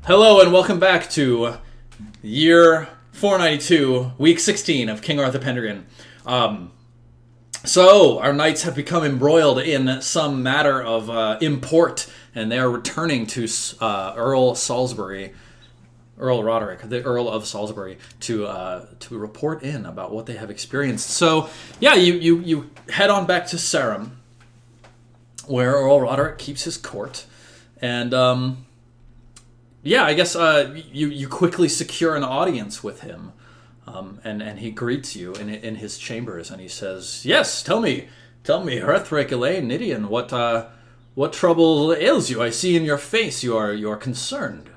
Hello and welcome back to year 492, week 16 of King Arthur Pendragon. So, our knights have become embroiled in some matter of import, and they are returning to Earl Roderick, the Earl of Salisbury, to report in about what they have experienced. So, yeah, you head on back to Sarum, where Earl Roderick keeps his court, and yeah, I guess you quickly secure an audience with him, and he greets you in his chambers, and he says, "Yes, tell me, Hearthrake, Elaine, Nidian, what trouble ails you? I see in your face you are concerned."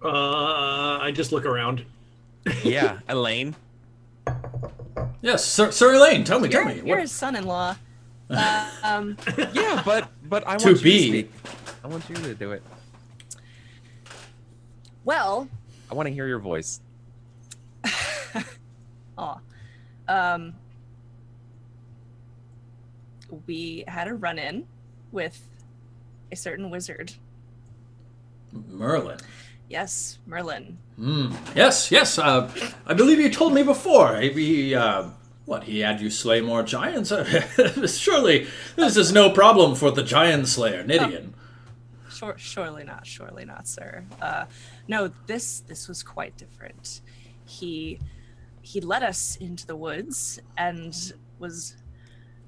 I just look around. Yeah, Elaine. Yes, Sir Elaine, tell me. You're his son-in-law. Yeah, but I want To you be. to speak. I want you to do it. Well, I want to hear your voice. we had a run-in with a certain wizard. Merlin. Yes, Merlin. Yes. I believe you told me before. He had you slay more giants? Surely this is no problem for the giant slayer, Nidian. Surely not, sir. No, this was quite different. He led us into the woods and was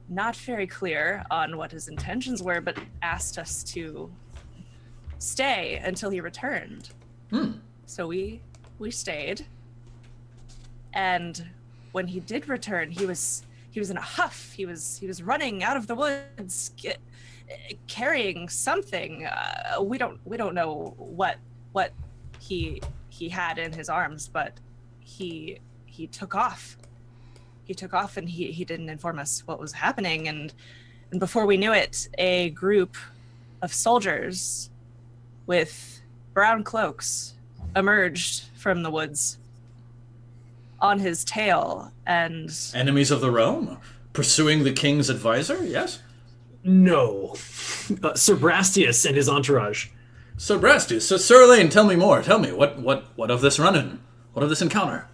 not very clear on what his intentions were, but asked us to stay until he returned. So we stayed, and when he did return, he was in a huff. He was running out of the woods, carrying something. We don't know what he had in his arms, but he took off. He took off, and he didn't inform us what was happening. And before we knew it, a group of soldiers with brown cloaks emerged from the woods on his tail, and Enemies of the realm? Pursuing the king's advisor, yes? No. Sir Brastius and his entourage. Sir Brastius, Sir Elaine, tell me more. Tell me, what of this run-in? What of this encounter?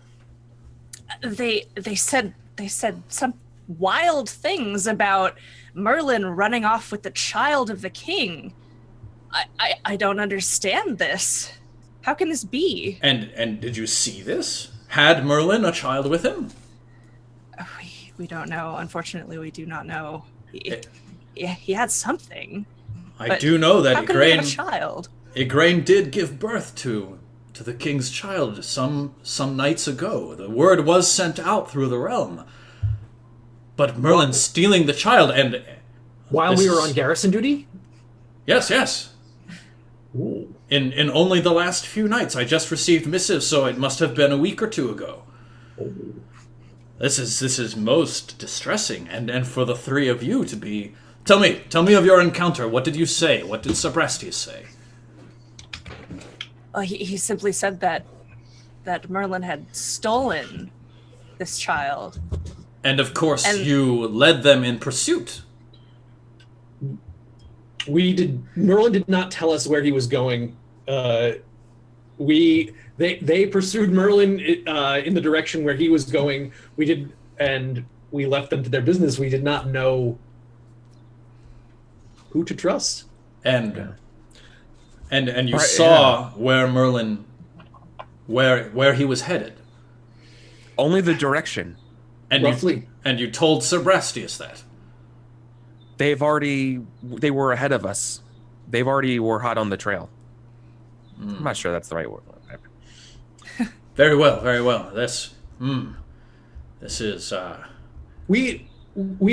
they said some wild things about Merlin running off with the child of the king. I don't understand this. How can this be? And did you see this? Had Merlin a child with him? We don't know. Unfortunately, we do not know. He had something. I do know that how could he have a child? Igraine did give birth to the king's child some nights ago. The word was sent out through the realm. But Merlin stealing the child and... While we were on garrison duty? Yes. Ooh. In only the last few nights, I just received missives, so it must have been a week or two ago. Ooh. This is most distressing, and for the three of you to be... Tell me of your encounter. What did you say? What did Sir Brastius say? He simply said that Merlin had stolen this child. And of course, you led them in pursuit. Merlin did not tell us where he was going. They pursued Merlin in the direction where he was going. And we left them to their business. We did not know who to trust. And you saw where Merlin, where he was headed. Only the direction. And roughly. You told Sir Brastius that. They were ahead of us. They've already were hot on the trail. I'm not sure that's the right word. Very well. This is... We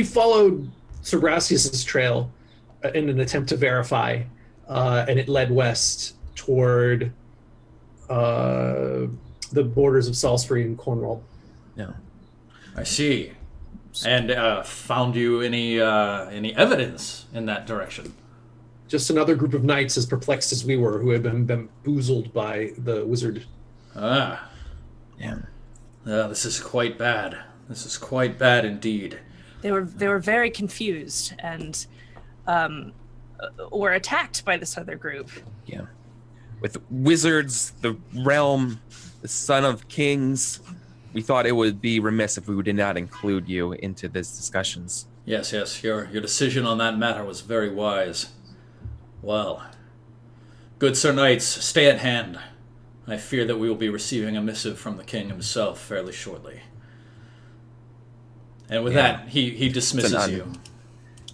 followed Sir Brastius's trail in an attempt to verify, and it led west toward the borders of Salisbury and Cornwall. Yeah. I see. And found you any evidence in that direction? Just another group of knights as perplexed as we were, who had been bamboozled by the wizard. Ah. Yeah. This is quite bad. This is quite bad indeed. They were very confused and were attacked by this other group. Yeah. with wizards, the realm, the son of kings. We thought it would be remiss if we did not include you into these discussions. Yes, your decision on that matter was very wise. Well, good Sir Knights, stay at hand. I fear that we will be receiving a missive from the king himself fairly shortly. And with that, he dismisses you.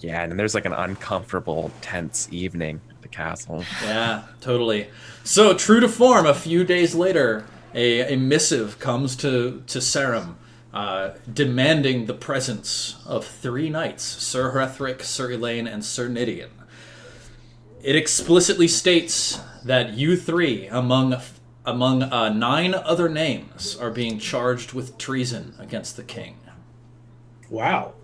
Yeah, and there's like an uncomfortable, tense evening at the castle. Yeah, totally. So, true to form, a few days later, a missive comes to Sarum, demanding the presence of 3 knights, Sir Hrethric, Sir Elaine, and Sir Nidian. It explicitly states that you 3, among 9 other names, are being charged with treason against the king. Wow.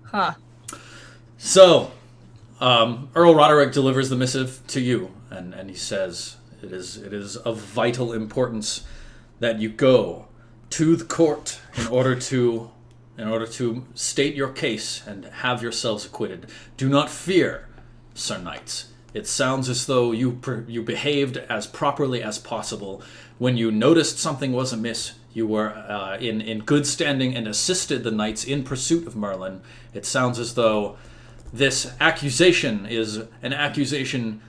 Huh. So, Earl Roderick delivers the missive to you, and he says, it is of vital importance that you go to the court in order to state your case and have yourselves acquitted. Do not fear, Sir Knights. It sounds as though you behaved as properly as possible. When you noticed something was amiss, you were in good standing and assisted the knights in pursuit of Merlin. It sounds as though this accusation is an accusation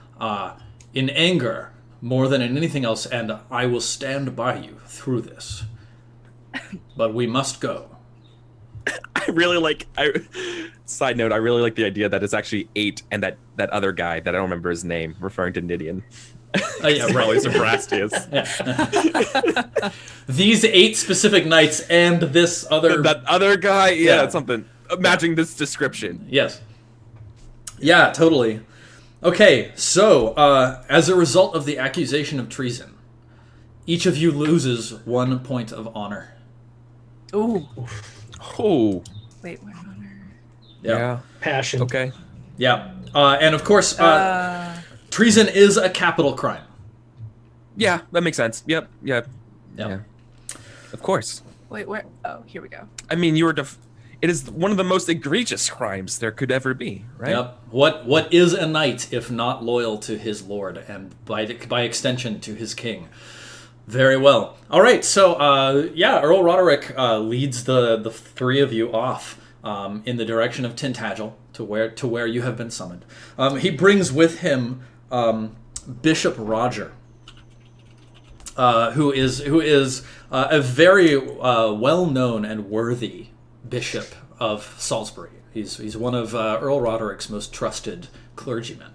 in anger more than in anything else, and I will stand by you through this. But we must go. I really like. Side note: I really like the idea that it's actually 8, and that other guy that I don't remember his name, referring to Nidian. Yeah, probably Sebrastius. Yeah. These 8 specific knights and this other... That other guy? Yeah, Yeah. something. Matching this description. Yes. Yeah, totally. Okay, so, as a result of the accusation of treason, each of you loses 1 point of honor. Ooh. Oh. Wait, what honor? Yeah. Passion. Okay. Yeah. And of course, treason is a capital crime. Yeah, that makes sense. Yep. Yep. Yeah. Of course. Wait, where? Oh, here we go. I mean, it is one of the most egregious crimes there could ever be, right? Yep. What is a knight if not loyal to his lord and by extension to his king? Very well. All right. So Earl Roderick leads the 3 of you off in the direction of Tintagel to where you have been summoned. He brings with him Bishop Roger, who is a very well-known and worthy bishop of Salisbury. He's one of Earl Roderick's most trusted clergymen.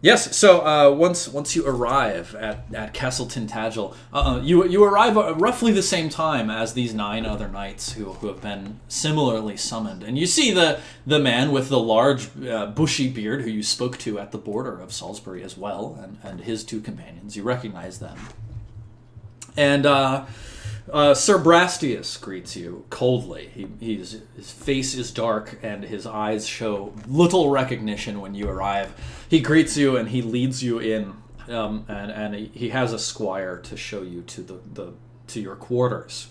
Yes, so once you arrive at Castle Tintagel, you arrive at roughly the same time as these 9 other knights who have been similarly summoned. And you see the man with the large bushy beard who you spoke to at the border of Salisbury as well, and his 2 companions. You recognize them. And Sir Brastius greets you coldly. His face is dark and his eyes show little recognition when you arrive. He greets you and he leads you in, and he has a squire to show you to your quarters.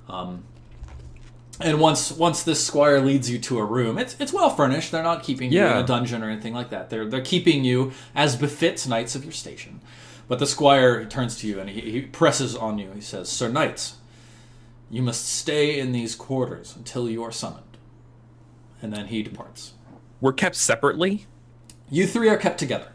And once this squire leads you to a room, it's well furnished. They're not keeping you in a dungeon or anything like that. They're keeping you as befits knights of your station. But the squire turns to you and he presses on you. He says, "Sir Knights, you must stay in these quarters until you are summoned." And then he departs. We're kept separately? You 3 are kept together.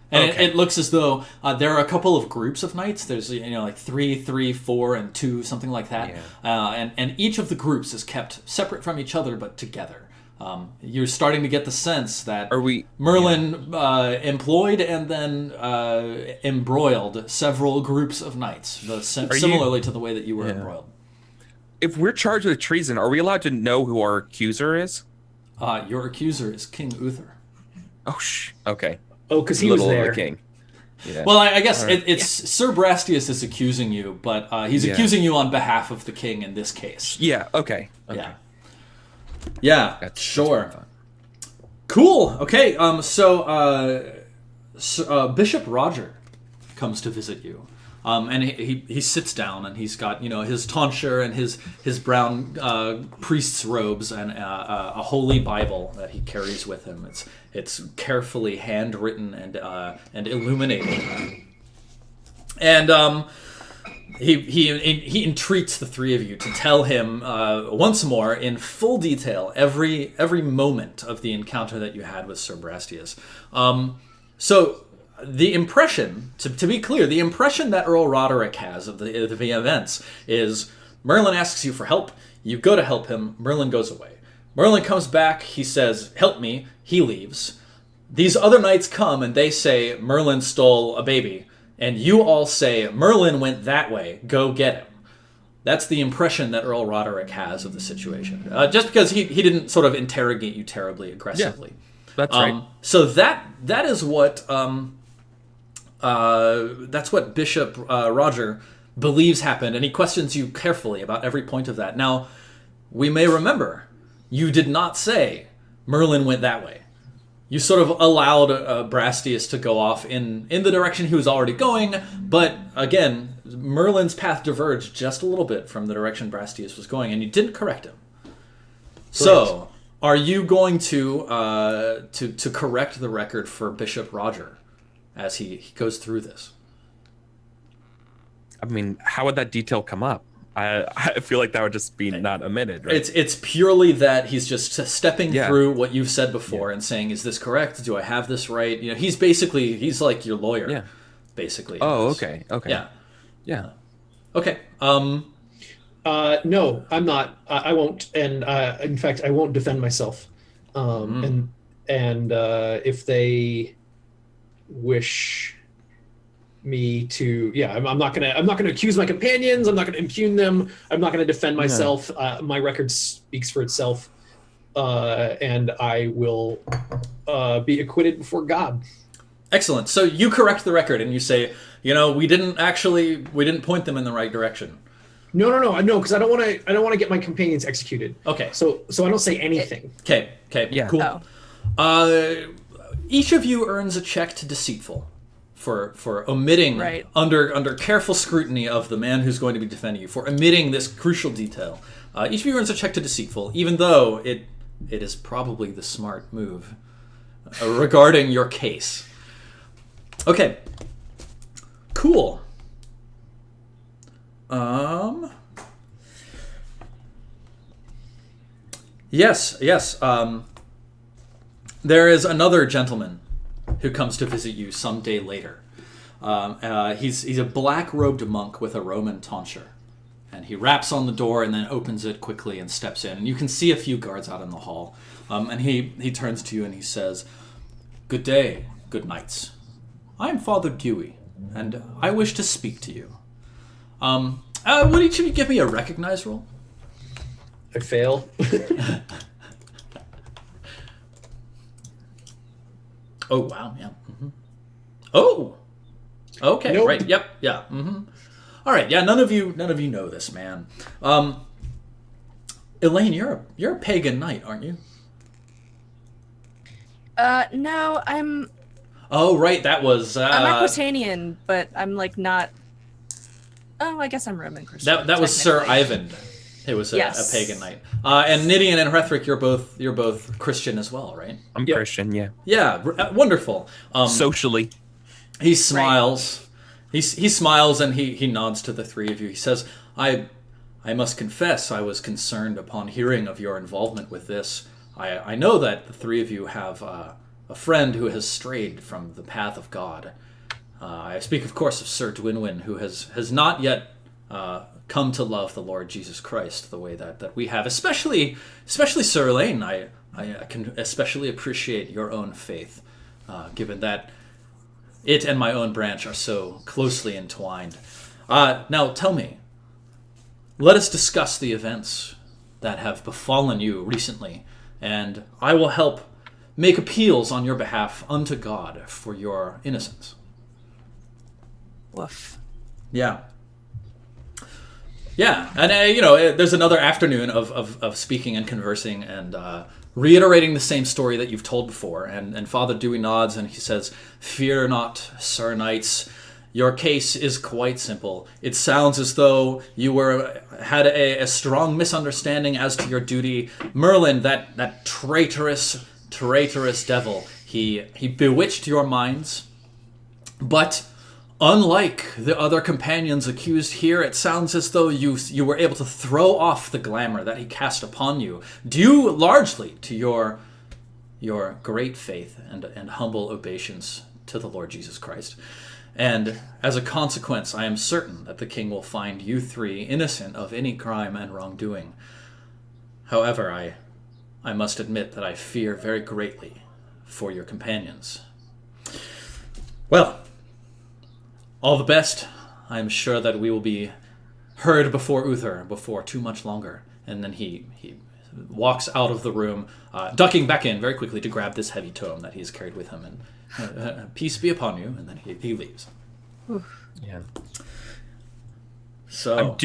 And Okay. it looks as though there are a couple of groups of knights. There's like 3, 3, 4, and 2, something like that. Yeah. And each of the groups is kept separate from each other but together. You're starting to get the sense that Merlin employed and then embroiled several groups of knights, similarly to the way that you were embroiled. If we're charged with treason, are we allowed to know who our accuser is? Your accuser is King Uther. Oh, okay. Oh, because he was there. The king. Yeah. Well, I guess it's Sir Brastius is accusing you, but he's accusing you on behalf of the king in this case. Yeah, okay. Yeah, sure. Cool. Okay, so Bishop Roger comes to visit you. And he sits down, and he's got his tonsure and his brown priest's robes and a holy Bible that he carries with him. It's carefully handwritten and illuminated. And he entreats the three of you to tell him once more in full detail every moment of the encounter that you had with Sir Brastias. So the impression, to be clear, the impression that Earl Roderick has of the events is Merlin asks you for help, you go to help him, Merlin goes away. Merlin comes back, he says, help me, he leaves. These other knights come and they say Merlin stole a baby, and you all say Merlin went that way, go get him. That's the impression that Earl Roderick has of the situation. Just because he didn't sort of interrogate you terribly aggressively. Yeah, that's right. So that is what that's what Bishop Roger believes happened, and he questions you carefully about every point of that. Now, we may remember, you did not say Merlin went that way. You sort of allowed Brastias to go off in the direction he was already going, but again, Merlin's path diverged just a little bit from the direction Brastias was going, and you didn't correct him. So, are you going to correct the record for Bishop Roger as he goes through this? I mean, how would that detail come up? I feel like that would just be not omitted, right? It's purely that he's just stepping through what you've said before and saying, is this correct? Do I have this right? He's like your lawyer, basically. Oh, okay. Yeah. Okay. No, I'm not. I won't. And in fact, I won't defend myself. And if they wish me to, I'm not gonna accuse my companions. I'm not gonna impugn them. I'm not gonna defend myself. My record speaks for itself, and I will be acquitted before God. Excellent. So you correct the record and you say, we didn't point them in the right direction. No, because I don't want to get my companions executed. Okay. So I don't say anything. Okay. Yeah. Cool. Oh. Each of you earns a check to deceitful for omitting under careful scrutiny of the man who's going to be defending you, for omitting this crucial detail. Each of you earns a check to deceitful, even though it is probably the smart move regarding your case. Okay. Cool. Yes. There is another gentleman who comes to visit you some day later. He's a black-robed monk with a Roman tonsure. And he raps on the door and then opens it quickly and steps in. And you can see a few guards out in the hall. And he turns to you and he says, "Good day, good knights. I am Father Dewey, and I wish to speak to you. Would each of you give me a recognize roll?" I fail. Oh, wow, yeah. Mm-hmm. Oh! Okay, nope. Right, yep, yeah. Mm-hmm. All right, yeah, none of you know this man. Elaine, you're a pagan knight, aren't you? No, I'm... Oh, right, that was... I'm Aquitanian, but I'm, not... Oh, I guess I'm Roman Christian. That was Sir Ivan. It was a pagan knight. And Nidian and Hrethric, you're both Christian as well, right? I'm Christian, yeah. Yeah, wonderful. Socially. He smiles. Right. He smiles and he nods to the three of you. He says, I must confess I was concerned upon hearing of your involvement with this. I know that the three of you have a friend who has strayed from the path of God. I speak, of course, of Sir Dwinwyn, who has not yet come to love the Lord Jesus Christ the way that we have. Especially Sir Elaine, I can especially appreciate your own faith, given that it and my own branch are so closely entwined. Now, tell me, let us discuss the events that have befallen you recently, and I will help make appeals on your behalf unto God for your innocence. Woof. Yeah. Yeah, and there's another afternoon of speaking and conversing and reiterating the same story that you've told before. And Father Dewey nods and he says, "Fear not, Sir Knights. your case is quite simple. It sounds as though you had a strong misunderstanding as to your duty. Merlin, that traitorous devil, he bewitched your minds. But unlike the other companions accused here, it sounds as though you were able to throw off the glamour that he cast upon you, due largely to your great faith and humble obeisance to the Lord Jesus Christ. And as a consequence, I am certain that the king will find you three innocent of any crime and wrongdoing. However, I must admit that I fear very greatly for your companions. Well, all the best. I am sure that we will be heard before Uther before too much longer. And then he walks out of the room, ducking back in very quickly to grab this heavy tome that he's carried with him, and peace be upon you, and then he leaves. Yeah. So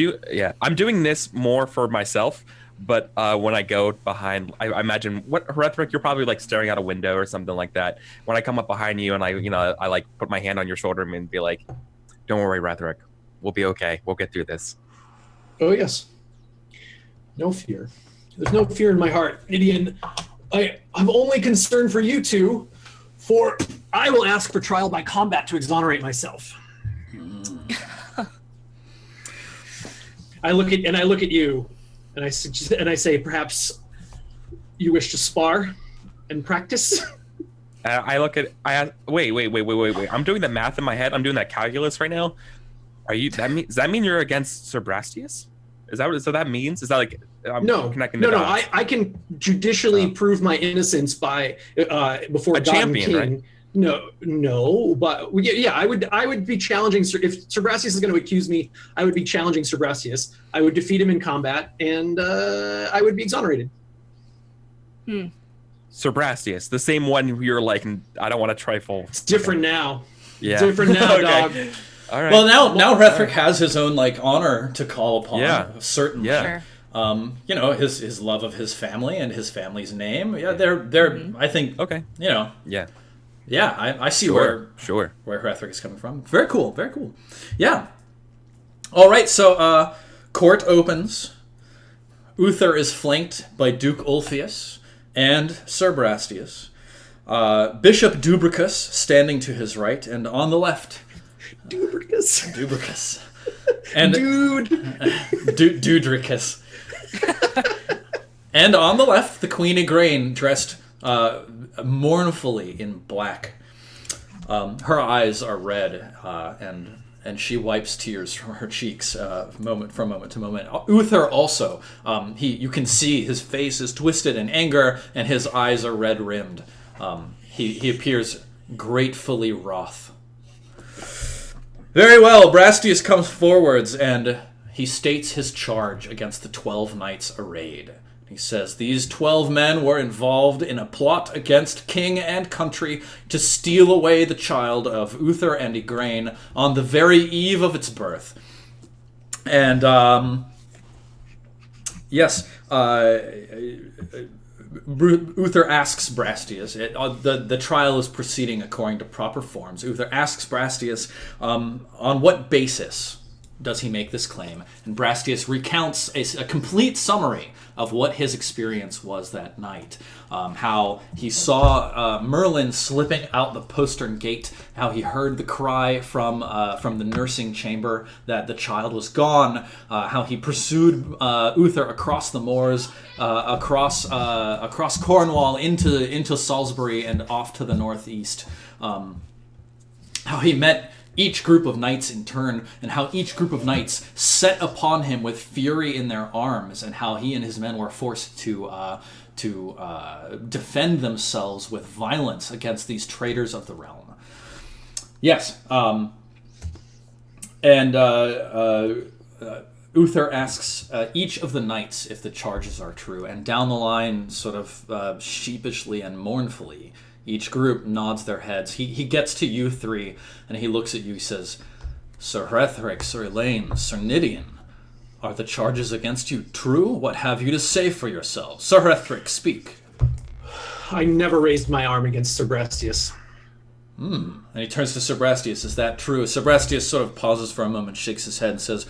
I'm doing this more for myself, but when I go behind, I imagine what Hrethric, you're probably like staring out a window or something like that. When I come up behind you and I like put my hand on your shoulder and be like, "Don't worry, Hrethric, we'll be okay. We'll get through this." Oh yes. No fear. There's no fear in my heart, Gideon. I'm only concerned for you two, for I will ask for trial by combat to exonerate myself. I look at you, and I say, perhaps you wish to spar and practice. Wait. I'm doing the math in my head. I'm doing that calculus right now. Does that mean you're against Sir Brastius? Is that what that means? Is that like connecting the dots? I can judicially prove my innocence by before a God champion, and King. right? No, but I would be challenging if Sir Brastius is going to accuse me. I would be challenging Sir Brastius. I would defeat him in combat, and I would be exonerated. Sir Brastius, the same one who you're like, I don't want to trifle. It's different now. Yeah, different now, okay. dog. All right. Well, now Hrethric has his own like honor to call upon. Yeah. Certainly. Yeah. Sure. His love of his family and his family's name. Yeah, they're I think. Okay. Yeah. Yeah, I see where Hrethric is coming from. Very cool. Very cool. Yeah. All right. So court opens. Uther is flanked by Duke Ulfius and Sir Brastius. Bishop Dubricus standing to his right, and on the left. Dubricus. And Dudricus. And on the left, the Queen Igraine, dressed mournfully in black. Her eyes are red, and she wipes tears from her cheeks from moment to moment. Uther also, you can see his face is twisted in anger, and his eyes are red-rimmed. He appears gratefully wroth. Very well, Brastius comes forwards, and he states his charge against the 12 knights arrayed. He says, these 12 men were involved in a plot against king and country to steal away the child of Uther and Igraine on the very eve of its birth. And, Uther asks Brastius, the trial is proceeding according to proper forms. Uther asks Brastius, on what basis does he make this claim? And Brastius recounts a complete summary of what his experience was that night. How he saw Merlin slipping out the postern gate, how he heard the cry from the nursing chamber that the child was gone, how he pursued Uther across the moors, across Cornwall into Salisbury and off to the northeast. How he met each group of knights in turn, and how each group of knights set upon him with fury in their arms, and how he and his men were forced to defend themselves with violence against these traitors of the realm. Yes, Uther asks each of the knights if the charges are true, and down the line, sort of sheepishly and mournfully, each group nods their heads. He gets to you three, and he looks at you. He says, Sir Hrethric, Sir Elaine, Sir Nidian, are the charges against you true? What have you to say for yourselves? Sir Hrethric, speak. I never raised my arm against Sir Brastius. And he turns to Sobrastius. Is that true? Sobrastius sort of pauses for a moment, shakes his head, and says,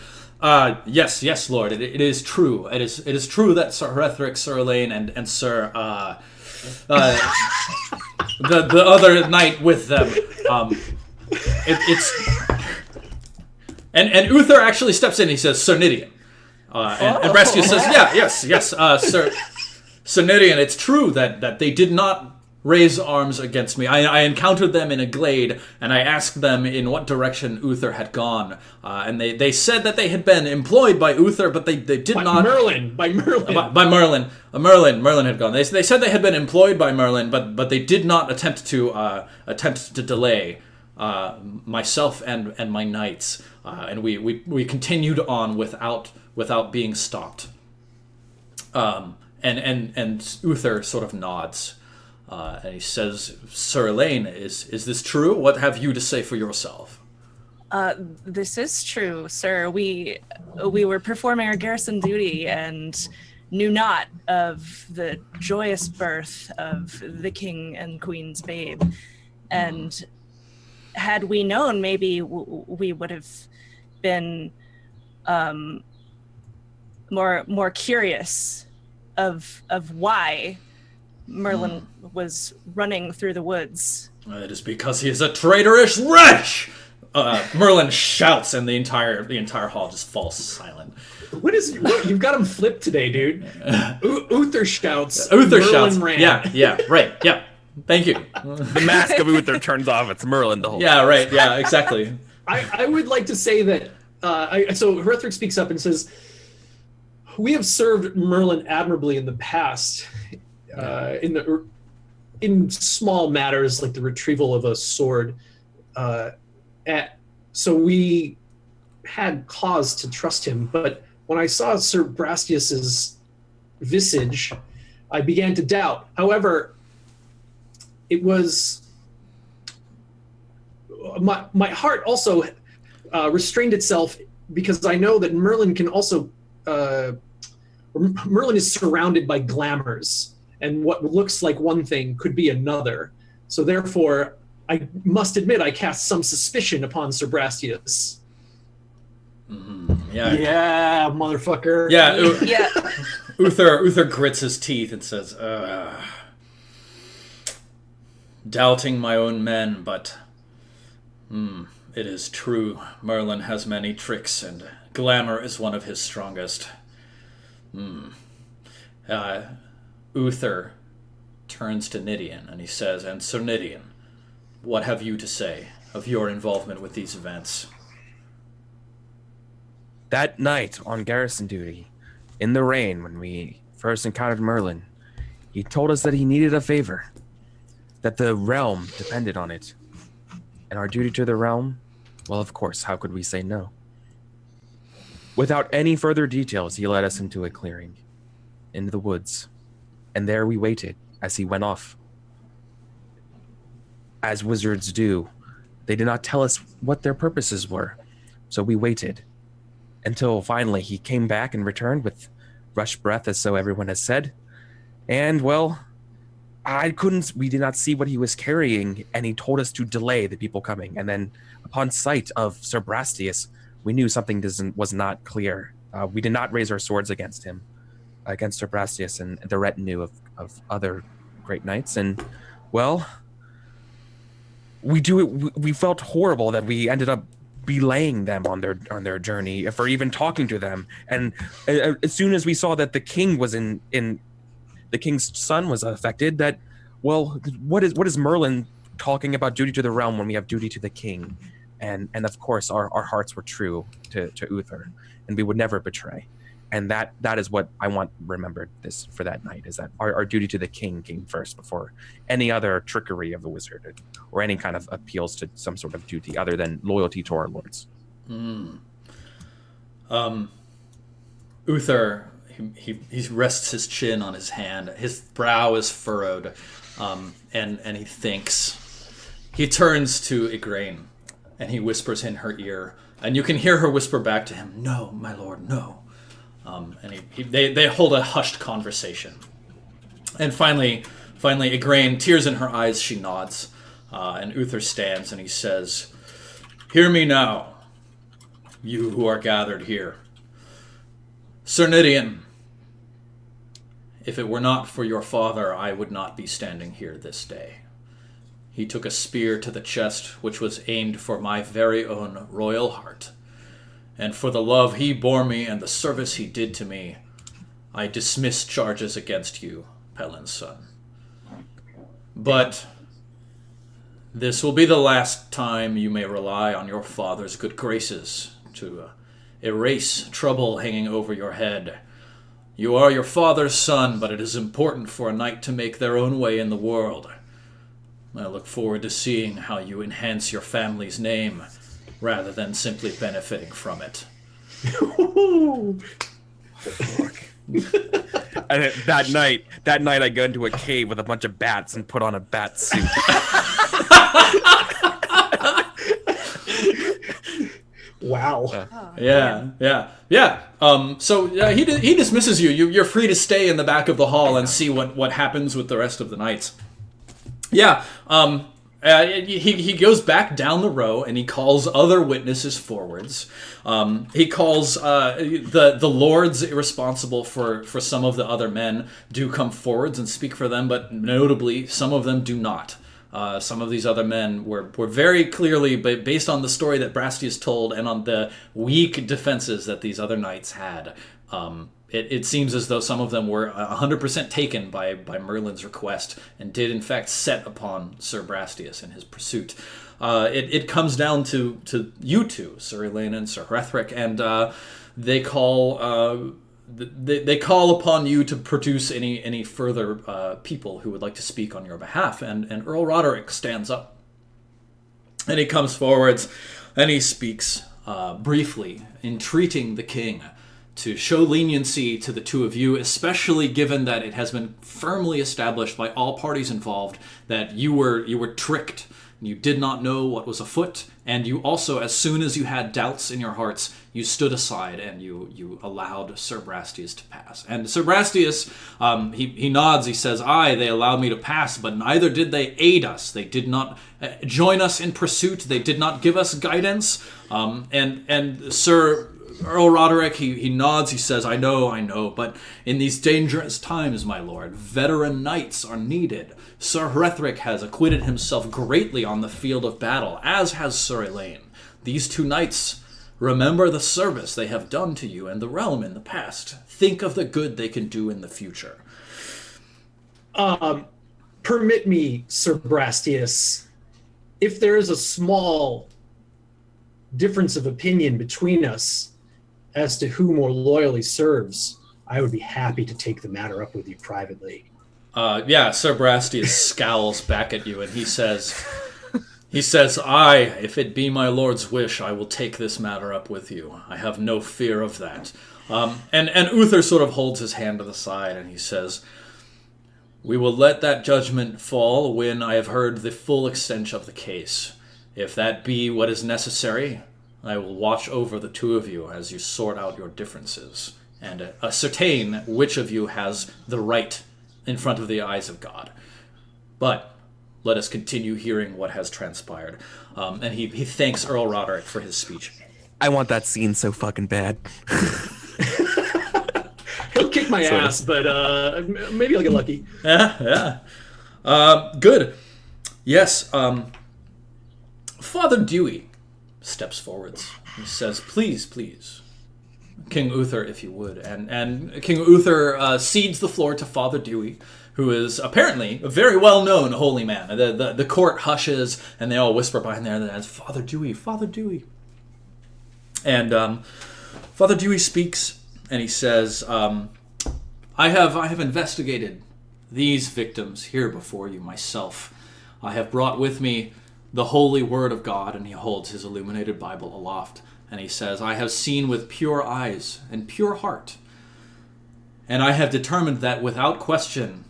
yes, Lord. It is true. It is true that Sir Hrethric, Sir Elaine, and Sir the other knight with them. It's and Uther actually steps in. He says, Sir Nidian. And Brastius says, yes, Sir Nidian. It's true that they did not raise arms against me. I encountered them in a glade, and I asked them in what direction Uther had gone. And they said that they had been employed by Uther, but they did not... By Merlin. By Merlin. Merlin had gone. They said they had been employed by Merlin, but they did not attempt to delay myself and my knights. And we continued on without being stopped. And Uther sort of nods. And he says, Sir Elaine, is this true? What have you to say for yourself? This is true, sir. We were performing our garrison duty and knew not of the joyous birth of the king and queen's babe. And had we known, maybe we would have been more curious of why Merlin was running through the woods. It is because he is a traitorous wretch! Merlin shouts, and the entire hall just falls silent. What you've got him flipped today, dude. Uther shouts. Uther Merlin shouts. ran. Yeah, right. Yeah. Thank you. The mask of Uther turns off. It's Merlin the whole time. Yeah, right. Yeah, exactly. I would like to say that. So Hrethric speaks up and says, "We have served Merlin admirably in the past, in small matters like the retrieval of a sword. So we had cause to trust him. But when I saw Sir Brastius's visage, I began to doubt. However, it was my heart also restrained itself because I know that Merlin can also Merlin is surrounded by glamours, and what looks like one thing could be another. So therefore, I must admit I cast some suspicion upon Sir Brastius." Yeah, motherfucker. Yeah. Uther grits his teeth and says, "Doubting my own men, but it is true. Merlin has many tricks, and glamour is one of his strongest." Uther turns to Nidian and he says, "And Sir Nidian, what have you to say of your involvement with these events?" That night on garrison duty, in the rain, when we first encountered Merlin, he told us that he needed a favor, that the realm depended on it. And our duty to the realm, well, of course, how could we say no? Without any further details, he led us into a clearing, into the woods, and there we waited as he went off. As wizards do, they did not tell us what their purposes were, so we waited until finally he came back and returned with rushed breath, as so everyone has said. And, well, we did not see what he was carrying, and he told us to delay the people coming. And then upon sight of Sir Brastius, we knew something was not clear. We did not raise our swords against him, against Sir Brastius and the retinue of other great knights. And, well, we felt horrible that we ended up belaying them on their journey for even talking to them. And as soon as we saw that the king was in the king's son was affected, that, well, what is Merlin talking about duty to the realm when we have duty to the king? And of course our hearts were true to Uther, and we would never betray. And that is what I want remembered for that night, is that our duty to the king came first before any other trickery of the wizard or any kind of appeals to some sort of duty other than loyalty to our lords. Uther, he rests his chin on his hand. His brow is furrowed, and he thinks. He turns to Igraine, and he whispers in her ear, and you can hear her whisper back to him, "No, my lord, no." And they hold a hushed conversation. And finally, Igraine, tears in her eyes, she nods. And Uther stands and he says, "Hear me now, you who are gathered here. Sir Nidian, if it were not for your father, I would not be standing here this day. He took a spear to the chest which was aimed for my very own royal heart. And for the love he bore me and the service he did to me, I dismiss charges against you, Pelin's son. But this will be the last time you may rely on your father's good graces to erase trouble hanging over your head. You are your father's son, but it is important for a knight to make their own way in the world. I look forward to seeing how you enhance your family's name, rather than simply benefiting from it." And that night I go into a cave with a bunch of bats and put on a bat suit. Wow. He dismisses you. You're free to stay in the back of the hall and see what happens with the rest of the knights. Yeah. He goes back down the row and he calls other witnesses forwards. He calls the lords responsible for some of the other men do come forwards and speak for them, but notably some of them do not. Some of these other men were very clearly, based on the story that Brastius told and on the weak defenses that these other knights had, it seems as though some of them were 100% taken by Merlin's request and did in fact set upon Sir Brastius in his pursuit. It comes down to you two, Sir Elaine and Sir Hrethric, and they call upon you to produce any further people who would like to speak on your behalf. And Earl Roderick stands up and he comes forwards and he speaks briefly, entreating the king to show leniency to the two of you, especially given that it has been firmly established by all parties involved that you were tricked. You did not know what was afoot, and you also, as soon as you had doubts in your hearts, you stood aside and you allowed Sir Brastius to pass. And Sir Brastius, he nods, he says, "Aye, they allowed me to pass, but neither did they aid us. They did not join us in pursuit. They did not give us guidance." And Sir Earl Roderick, he nods, he says, I know, but in these dangerous times, my lord, veteran knights are needed. Sir Hrethric has acquitted himself greatly on the field of battle, as has Sir Elaine. These two knights remember the service they have done to you and the realm in the past. Think of the good they can do in the future. Permit me, Sir Brastius, if there is a small difference of opinion between us as to who more loyally serves, I would be happy to take the matter up with you privately. Sir Brastius scowls back at you and he says, "Aye, if it be my lord's wish, I will take this matter up with you. I have no fear of that." And Uther sort of holds his hand to the side and he says, "We will let that judgment fall when I have heard the full extent of the case. If that be what is necessary, I will watch over the two of you as you sort out your differences and ascertain which of you has the right in front of the eyes of God. But let us continue hearing what has transpired." And he thanks Earl Roderick for his speech. I want that scene so fucking bad. He'll kick my ass, but maybe I'll get lucky. Yeah. Good. Yes. Father Dewey steps forwards. He says, please, King Uther, if you would. And King Uther cedes the floor to Father Dewey, who is apparently a very well-known holy man. The court hushes, and they all whisper behind there, and Father Dewey, Father Dewey. And Father Dewey speaks, and he says, I have investigated these victims here before you myself. I have brought with me the holy word of God, and he holds his illuminated Bible aloft, and he says, I have seen with pure eyes and pure heart, and I have determined that without question,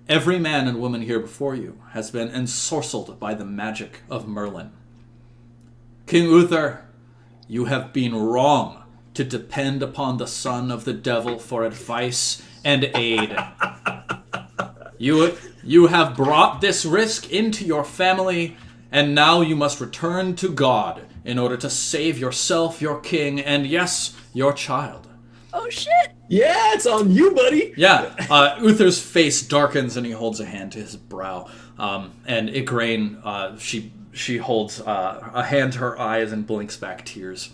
every man and woman here before you has been ensorcelled by the magic of Merlin. King Uther, you have been wrong to depend upon the son of the devil for advice and aid. You have brought this risk into your family, And now you must return to God in order to save yourself, your king, and yes, your child. Oh shit! Yeah, it's on you, buddy. Yeah, Uther's face darkens and he holds a hand to his brow. And Igraine, she holds a hand to her eyes and blinks back tears.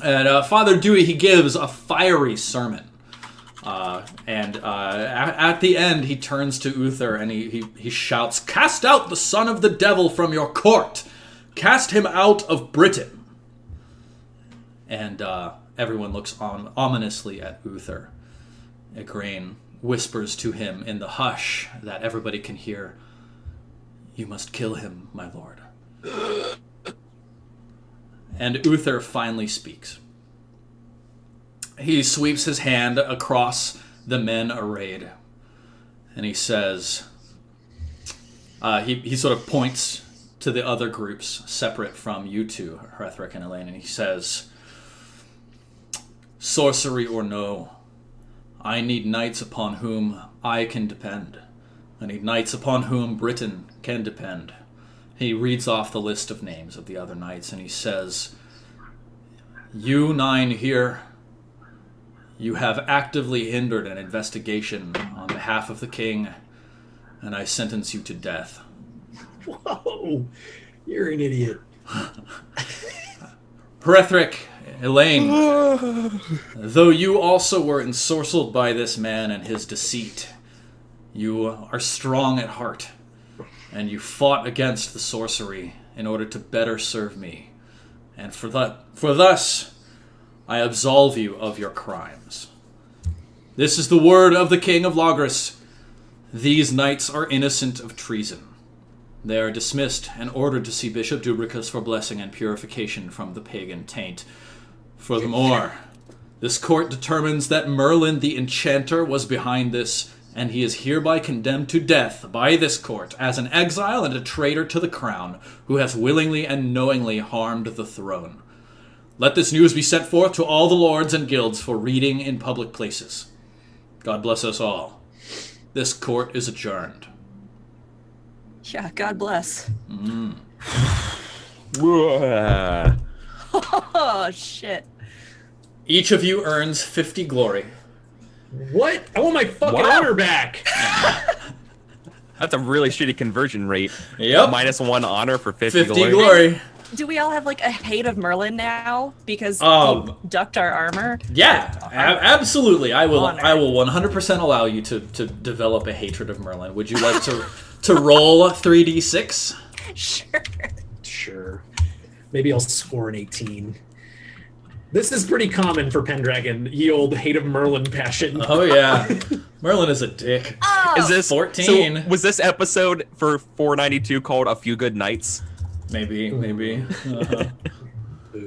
And Father Dewey, he gives a fiery sermon. At the end, he turns to Uther and he shouts, "Cast out the son of the devil from your court! Cast him out of Britain!" And everyone looks ominously at Uther. Igraine whispers to him in the hush that everybody can hear, "You must kill him, my lord." And Uther finally speaks. He sweeps his hand across the men arrayed, and he says, he sort of points to the other groups separate from you two, Hrethric and Elaine, and he says, "Sorcery or no, I need knights upon whom I can depend. I need knights upon whom Britain can depend." He reads off the list of names of the other knights, and he says, "You 9 here, you have actively hindered an investigation on behalf of the king, and I sentence you to death." Whoa, you're an idiot. Hrethric, Elaine, though you also were ensorcelled by this man and his deceit, you are strong at heart, and you fought against the sorcery in order to better serve me. And for thus, I absolve you of your crimes. This is the word of the King of Logres. These knights are innocent of treason. They are dismissed and ordered to see Bishop Dubricus for blessing and purification from the pagan taint. Furthermore, this court determines that Merlin the Enchanter was behind this, and he is hereby condemned to death by this court as an exile and a traitor to the crown, who has willingly and knowingly harmed the throne. Let this news be sent forth to all the lords and guilds for reading in public places. God bless us all. This court is adjourned. Yeah, God bless. Oh, shit. Each of you earns 50 glory. What? I want my fucking honor back. That's a really shitty conversion rate. Yep. -1 honor for 50 50 glory. Do we all have like a hate of Merlin now because he ducked our armor? Yeah, absolutely. I will. Honor. I will 100% allow you to develop a hatred of Merlin. Would you like to roll 3d6? Sure. Sure. Maybe I'll score an 18. This is pretty common for Pendragon, ye old hate of Merlin passion. Oh yeah, Merlin is a dick. Oh, Is this 14. So was this episode for 492 called "A Few Good Nights"? Maybe.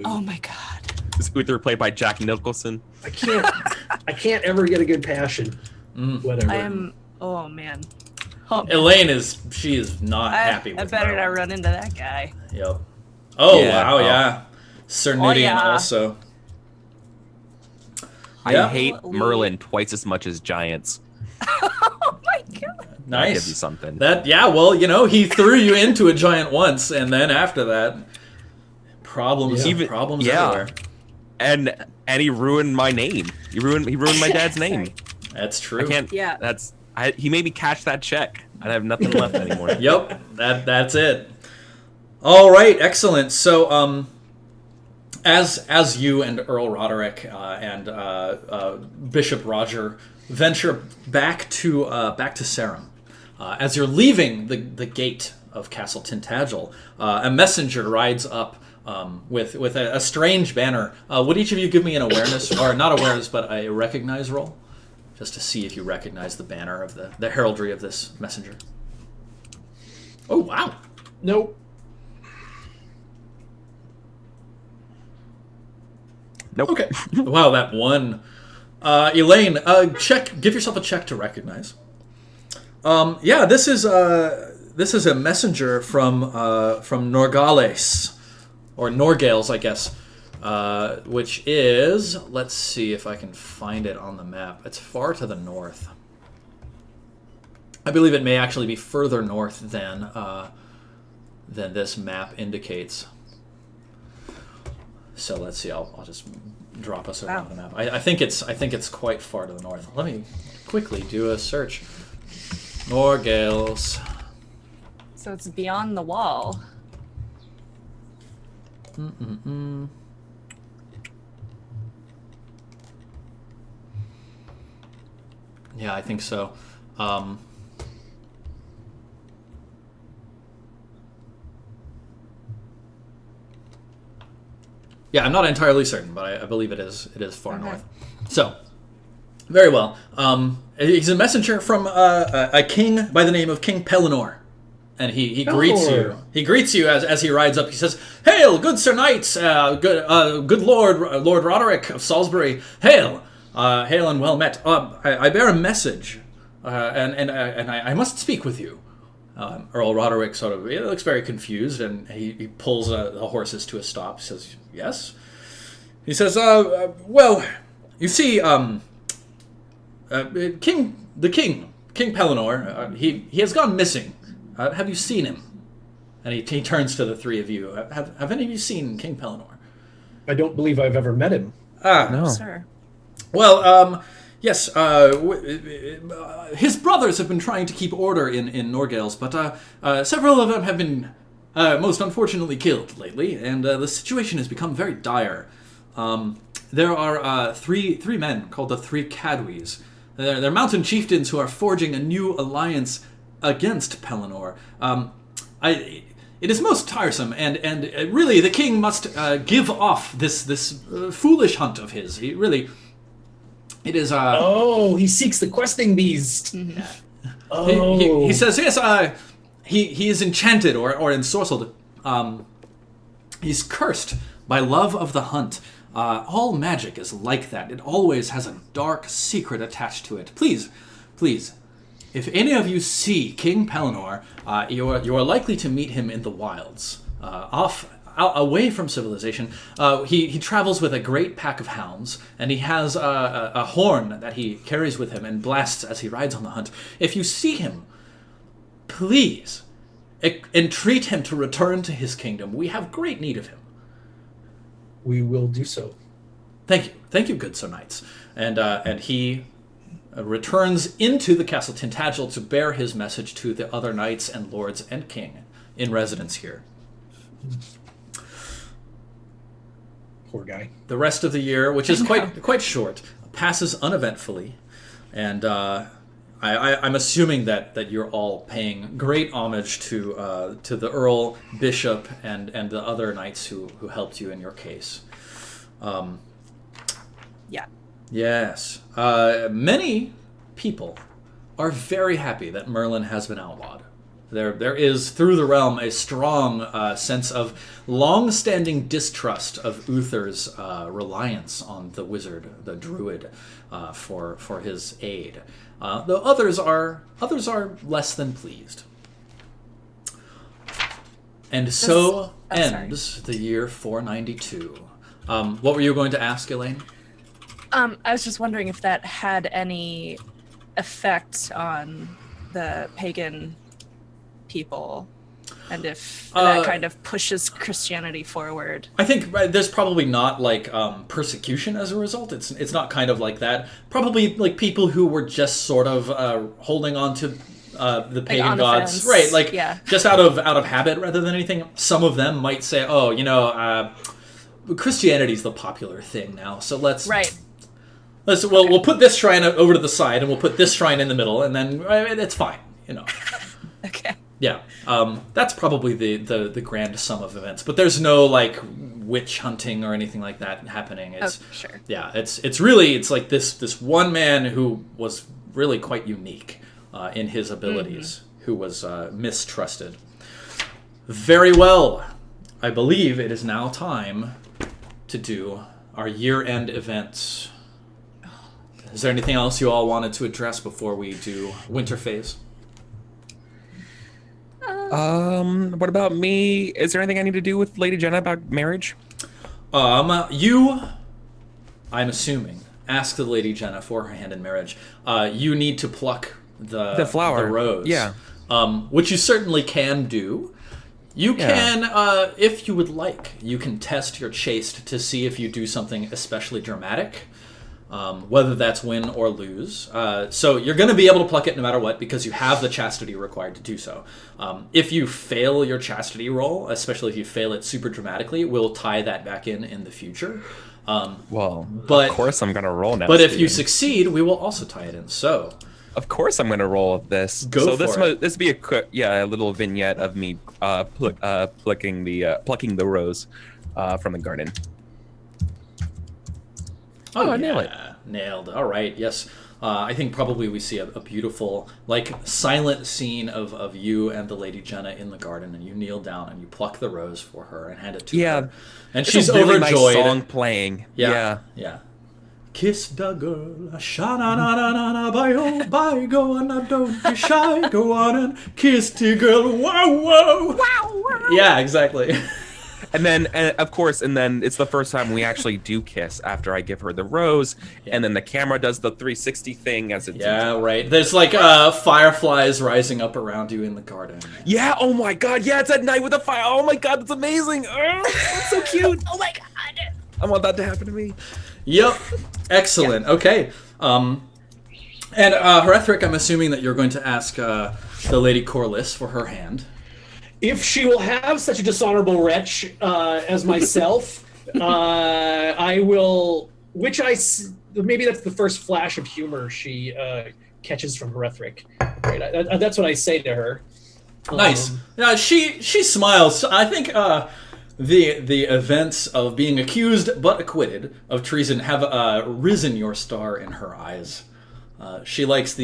oh my god. Is Uther played by Jack Nicholson? I can't ever get a good passion. Whatever. I am. Oh man. Oh, Elaine is not happy with I better Merlin. not run into that guy. Yep. Oh Yeah, wow, yeah. Sir Nudian yeah. also. I Yeah. hate Merlin twice as much as giants. Oh my god. That gives you Nice. something. Well, he threw you into a giant once, and then after that, problems Yeah. everywhere. And he ruined my name. He ruined my dad's name. That's true. I can't. Yeah. He made me cash that check. I have nothing left anymore. Yep, that's it. All right, excellent. So, as you and Earl Roderick and Bishop Roger venture back to Sarum, as you're leaving the gate of Castle Tintagel, a messenger rides up with a strange banner. Would each of you give me an awareness, or not awareness, but a recognize roll, just to see if you recognize the banner of the heraldry of this messenger? Oh wow! Nope. Nope. Okay. Wow, that one. Elaine, give yourself a check to recognize. Yeah, this is a messenger from Norgales, or Norgales, I guess, which is, let's see if I can find it on the map. It's far to the north. I believe it may actually be further north than than this map indicates. So let's see. I'll just drop us around the map. I think it's quite far to the north. Let me quickly do a search. Norgales. So it's beyond the wall. Yeah, I think so. Yeah, I'm not entirely certain, but I believe it is far north. So, very well. He's a messenger from a king by the name of King Pellinor. And he greets you. He greets you as he rides up. He says, "Hail, good Sir Knights, good Lord Roderick of Salisbury. Hail, hail and well met. I bear a message, and I must speak with you." Earl Roderick looks very confused, and he pulls the horses to a stop. He says, "Yes." He says, "Well, you see, King Pellinor, he has gone missing. Have you seen him?" And he turns to the three of you. Have any of you seen King Pellinor? I don't believe I've ever met him. No. Sir. Well, yes. His brothers have been trying to keep order in Norgales, but several of them have been most unfortunately killed lately, and the situation has become very dire. There are three men called the Three Cadwys. They're mountain chieftains who are forging a new alliance against Pellinor. It is most tiresome, and really the king must give off this foolish hunt of his. It is. He seeks the questing beast. He says yes. He is enchanted or ensorcelled. He's cursed by love of the hunt. All magic is like that. It always has a dark secret attached to it. Please. If any of you see King Pellinor, you are likely to meet him in the wilds, away from civilization. He travels with a great pack of hounds, and he has a horn that he carries with him and blasts as he rides on the hunt. If you see him, please entreat him to return to his kingdom. We have great need of him. We will do so. Thank you, good Sir Knights. And he returns into the castle Tintagel to bear his message to the other knights and lords and king in residence here. Poor guy. The rest of the year, which is quite short, passes uneventfully, and I'm assuming that you're all paying great homage to the Earl, Bishop, and the other knights who helped you in your case. Yeah. Yes. Many people are very happy that Merlin has been outlawed. There is, through the realm, a strong sense of long-standing distrust of Uther's reliance on the wizard, the druid, for his aid. Though others are less than pleased. And so ends the year 492. What were you going to ask, Elaine? I was just wondering if that had any effect on the pagan people, and if that kind of pushes Christianity forward. I think there's probably not persecution as a result. It's not kind of like that. Probably like people who were just sort of holding on to the pagan gods, right? Just out of habit rather than anything. Some of them might say, Christianity's the popular thing now, so let's we'll put this shrine over to the side, and we'll put this shrine in the middle, and then it's fine, Okay. Yeah, that's probably the grand sum of events. But there's no witch hunting or anything like that happening. Sure. Yeah, it's really like this one man who was really quite unique in his abilities, who was mistrusted. Very well, I believe it is now time to do our year-end events. Is there anything else you all wanted to address before we do winter phase? What about me? Is there anything I need to do with Lady Jenna about marriage? You, I'm assuming, ask the Lady Jenna for her hand in marriage. You need to pluck the flower, the rose. Yeah. Which you certainly can do. You can, if you would like, you can test your chaste to see if you do something especially dramatic, whether that's win or lose. So you're going to be able to pluck it no matter what because you have the chastity required to do so. If you fail your chastity roll, especially if you fail it super dramatically, we'll tie that back in the future. Of course I'm going to roll now. But if you succeed, we will also tie it in. So... Of course I'm going to roll this. This be a quick, a little vignette of me plucking the rose from the garden. Oh, nailed it. Nailed. All right. Yes. I think probably we see a beautiful, like, silent scene of you and the Lady Jenna in the garden, and you kneel down and you pluck the rose for her and hand it to her. And she's a really overjoyed. Nice song playing. Yeah. Kiss the girl, sha-na-na-na-na-na, bye go on, don't be shy, go on and kiss the girl, wow. Yeah, exactly. And then, of course, it's the first time we actually do kiss after I give her the rose, and then the camera does the 360 thing as it. Yeah, right. There's like fireflies rising up around you in the garden. Yeah. Oh my God. Yeah, it's at night with a fire. Oh my God, that's amazing. Oh, that's so cute. Oh my God. I want that to happen to me. Yep. Excellent. Yeah. Okay. And Herethric, I'm assuming that you're going to ask the Lady Corliss for her hand. If she will have such a dishonorable wretch as myself, I will. Maybe that's the first flash of humor she catches from Herethric. Right. That's what I say to her. Nice. She smiles. I think the events of being accused but acquitted of treason have risen your star in her eyes. She likes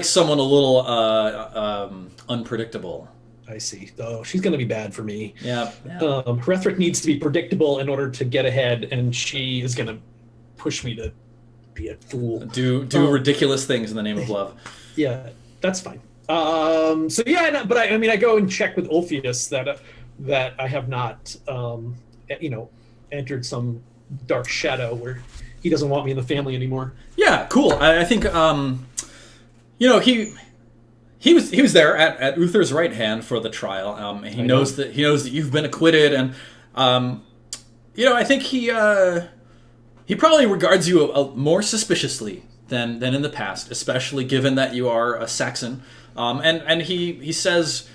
someone a little unpredictable. I see. Oh, she's going to be bad for me. Yeah. Herethric needs to be predictable in order to get ahead, and she is going to push me to be a fool. Do ridiculous things in the name of love. Yeah, that's fine. But I go and check with Ulfius that I have not, entered some dark shadow where he doesn't want me in the family anymore. Yeah, cool. I think, he was there at Uther's right hand for the trial. He knows that you've been acquitted, and I think he probably regards you more suspiciously than in the past, especially given that you are a Saxon. And he says,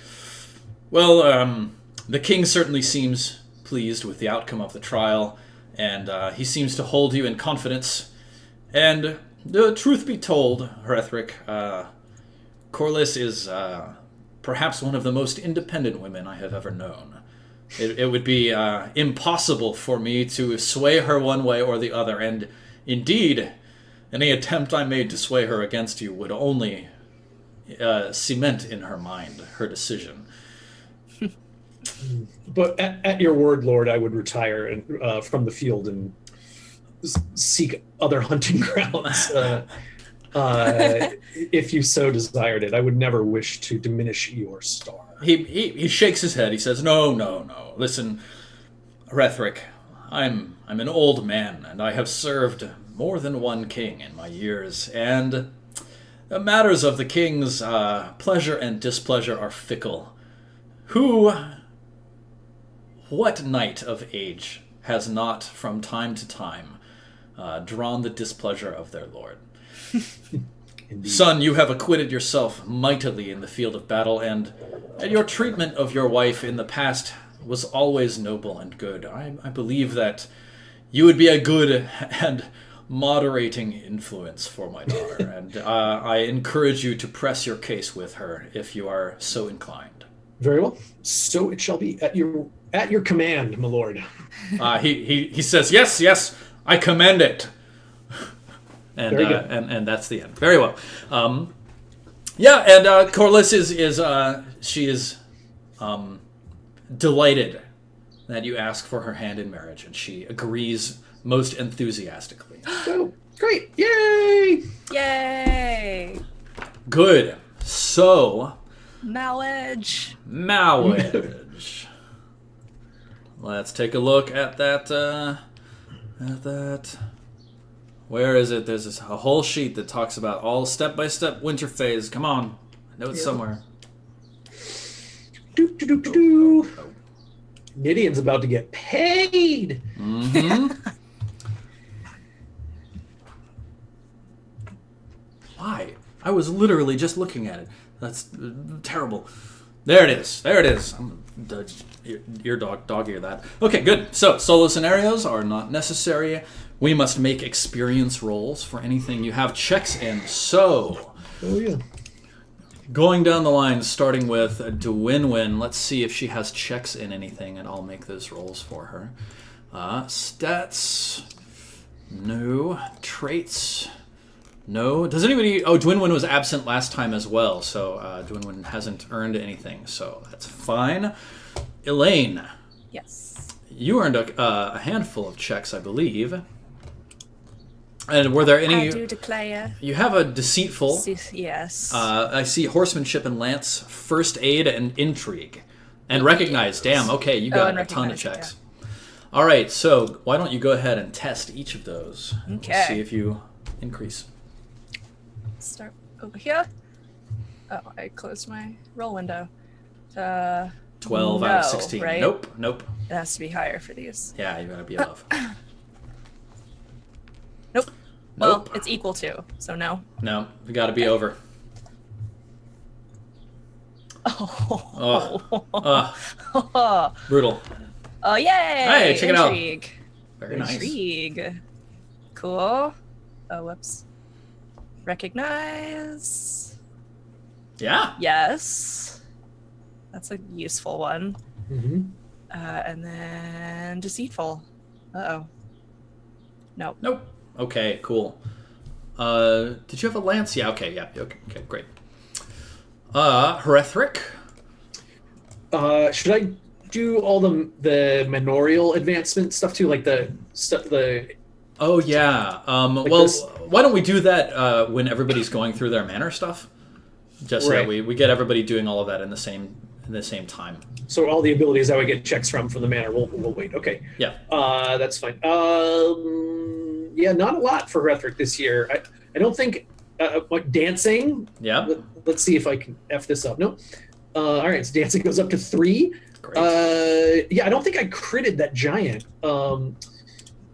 well, the king certainly seems pleased with the outcome of the trial, and he seems to hold you in confidence. And the truth be told, Herethric, Corliss is perhaps one of the most independent women I have ever known. It would be impossible for me to sway her one way or the other, and indeed, any attempt I made to sway her against you would only cement in her mind her decision. But at your word, Lord, I would retire from the field and seek other hunting grounds. If you so desired it, I would never wish to diminish your star. He shakes his head. He says, No. Listen, Herethric, I'm an old man, and I have served more than one king in my years, and the matters of the king's pleasure and displeasure are fickle. What knight of age has not, from time to time, drawn the displeasure of their lord? Son, you have acquitted yourself mightily in the field of battle, and your treatment of your wife in the past was always noble and good. I believe that you would be a good and moderating influence for my daughter, and I encourage you to press your case with her if you are so inclined. Very well. So it shall be at your command, my lord. He says, yes, I commend it. And Very good. And that's the end. Very well. Corliss is delighted that you ask for her hand in marriage, and she agrees most enthusiastically. Oh, great! Yay! Yay! Good. So, Marriage. Let's take a look at that. Where is it? There's a whole sheet that talks about all step-by-step winter phase. Come on. I know it's somewhere. Nidian's about to get paid. Mm-hmm. Why? I was literally just looking at it. That's terrible. There it is. There it is. I'm ear dog ear that. Okay, good. So solo scenarios are not necessary. We must make experience rolls for anything you have checks in. So, Oh yeah. going down the line, starting with Dwinwin. Let's see if she has checks in anything, and I'll make those rolls for her. Stats. No. Traits. No. Does anybody... Oh, Dwinwin was absent last time as well, so Dwinwin hasn't earned anything, so that's fine. Elaine, Yes. you earned a handful of checks, I believe. And were there any... I do declare. You have a deceitful. Yes. I see horsemanship and lance, first aid, and intrigue. And recognize. Damn, okay, you got and a ton of recognize, checks. All right, so why don't you go ahead and test each of those. Okay. We'll see if you increase. Start over here. Oh, I closed my roll window. 12 out of 16. Right? Nope. It has to be higher for these. Yeah, you gotta be above. Nope. Nope. Well, it's equal to, so no. No, you gotta be over. Oh. Brutal. Oh, yay! Hey, check it out. Intrigue. Very nice. Intrigue. Cool. Oh, whoops. Recognize. Yeah. Yes. That's a useful one. Mm-hmm. And then deceitful. Uh-oh. Nope. Nope. Okay, cool. Did you have a lance? Yeah, okay, okay, great. Herethric? Should I do all the manorial advancement stuff too, like the stuff Oh, yeah. Like well, this? why don't we do that when everybody's going through their manor stuff? Just so that Right. we get everybody doing all of that in the same time. So all the abilities that we get checks from the manor, we'll wait. Okay. Yeah. That's fine. Yeah, not a lot for Herethric this year. I don't think like dancing. Yeah. Let's see if I can F this up. No. All right, so dancing goes up to 3. Great. Yeah, I don't think I critted that giant.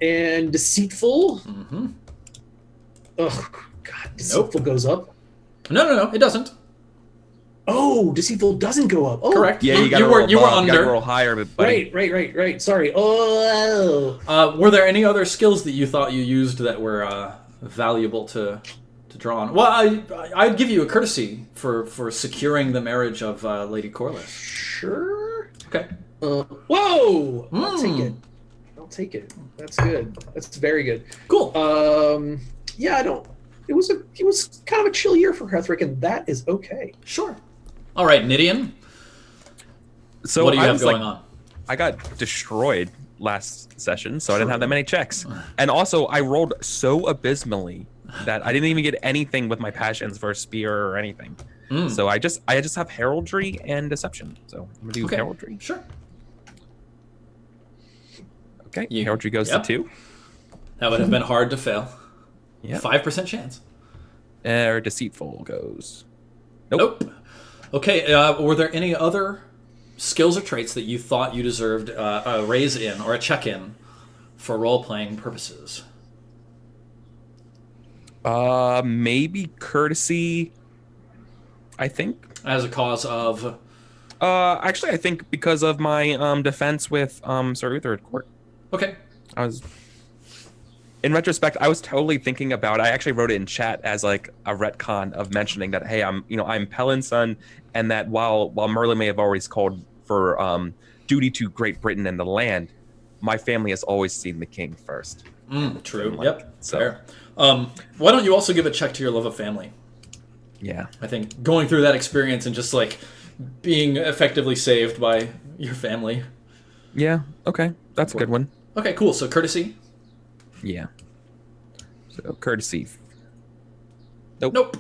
And deceitful. Mm-hmm. Oh God, deceitful goes up. No, it doesn't. Oh, deceitful doesn't go up. Oh, Correct. Yeah, you got you were you were under. roll higher, but buddy. Right. Sorry. Oh. Were there any other skills that you thought you used that were valuable to draw on? Well, I'd give you a courtesy for securing the marriage of Lady Corliss. Sure. Okay. Whoa! I'll take it. That's good. That's very good. Cool. Yeah, I don't. It was kind of a chill year for Herethric, and that is okay. Sure. All right, Nidian. So What do you I have was going like, on? I got destroyed last session, so I didn't have that many checks. And also, I rolled so abysmally that I didn't even get anything with my passions for a spear or anything. So I just have heraldry and deception. So I'm gonna do heraldry. Sure. Okay. Heraldry goes to 2. That would have been hard to fail. Yeah. 5% chance. Or deceitful goes. Nope. Okay. Were there any other skills or traits that you thought you deserved a raise in or a check in for role playing purposes? Maybe courtesy. I think. As a cause of. Actually, I think because of my defense with Sir Uther at court. Okay. In retrospect, I was totally thinking about. I actually wrote it in chat as like a retcon of mentioning that, hey, I'm Pelin's son, and that while Merlin may have always called for duty to Great Britain and the land, my family has always seen the king first. True. Like, Yep. so. Fair. Why don't you also give a check to your love of family? Yeah. I think going through that experience and just like being effectively saved by your family. Yeah. Okay. That's a good one. Okay. Cool. So courtesy. Yeah. So courtesy. Nope.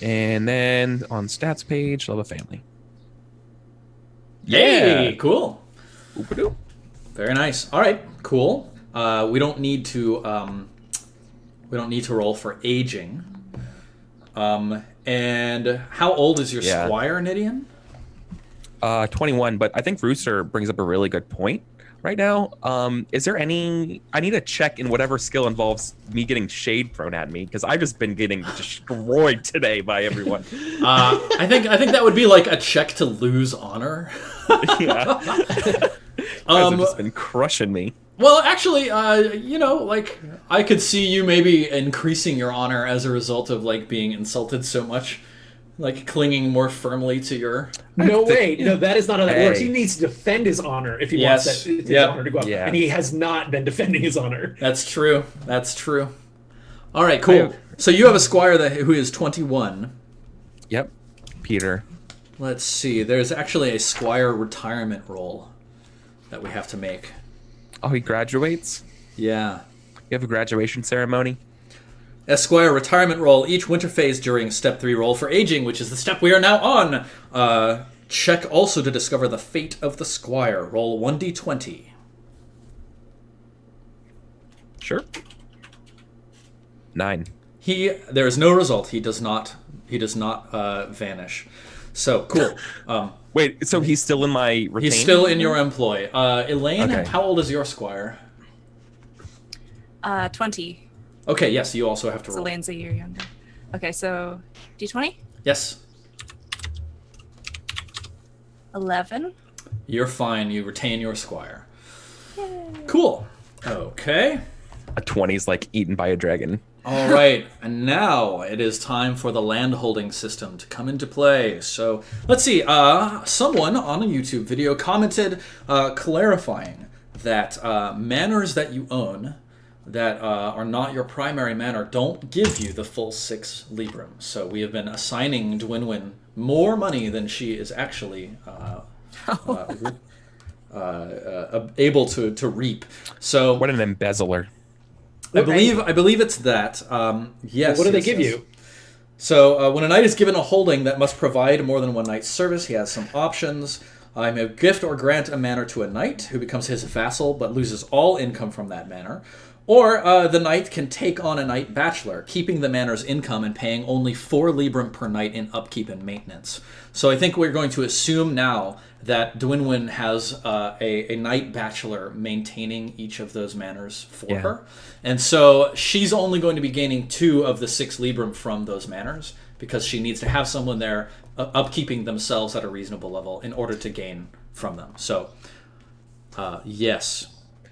And then on stats page, love of family. Yay! Yeah. Cool. Oop-a-doop. Very nice. All right. Cool. We don't need to roll for aging. And how old is your squire, Nidian? 21, but I think Rooster brings up a really good point right now. Is there any? I need a check in whatever skill involves me getting shade thrown at me because I've just been getting destroyed today by everyone. I think that would be like a check to lose honor. Yeah, have just been crushing me. Well, actually, like I could see you maybe increasing your honor as a result of like being insulted so much, like clinging more firmly to your. No way. No, that is not how that works. He needs to defend his honor if he wants his honor to go up. Yeah. And he has not been defending his honor. That's true. That's true. All right, cool. So you have a squire who is 21. Yep, Peter. Let's see. There's actually a squire retirement roll that we have to make. Oh, he graduates? Yeah. You have a graduation ceremony? Esquire retirement roll each winter phase during step 3 roll for aging, which is the step we are now on. Check also to discover the fate of the squire. Roll 1d20. Sure. 9. There is no result. He does not vanish. So cool. Wait, so he's still in my retained? He's still in your employ. Elaine, Okay. how old is your squire? 20. Okay, yes, you also have to So roll. Elaine's a year younger. Okay, so D20? Yes. 11. You're fine. You retain your squire. Cool. Okay. A 20's like eaten by a dragon. All right, and now it is time for the landholding system to come into play. So let's see. Someone on a YouTube video commented clarifying that manors that you own that are not your primary manor don't give you the full 6 librum. So we have been assigning Dwinwyn more money than she is actually able to reap. So What an embezzler. I believe it's that. Yes. What do they yes, give yes. you? So when a knight is given a holding that must provide more than one knight's service, he has some options. I may gift or grant a manor to a knight who becomes his vassal but loses all income from that manor. Or the knight can take on a knight bachelor, keeping the manor's income and paying only 4 librum per knight in upkeep and maintenance. So I think we're going to assume now that Dwinwyn has a knight bachelor maintaining each of those manors for her. And so she's only going to be gaining 2 of the 6 librum from those manors because she needs to have someone there upkeeping themselves at a reasonable level in order to gain from them. So, yes.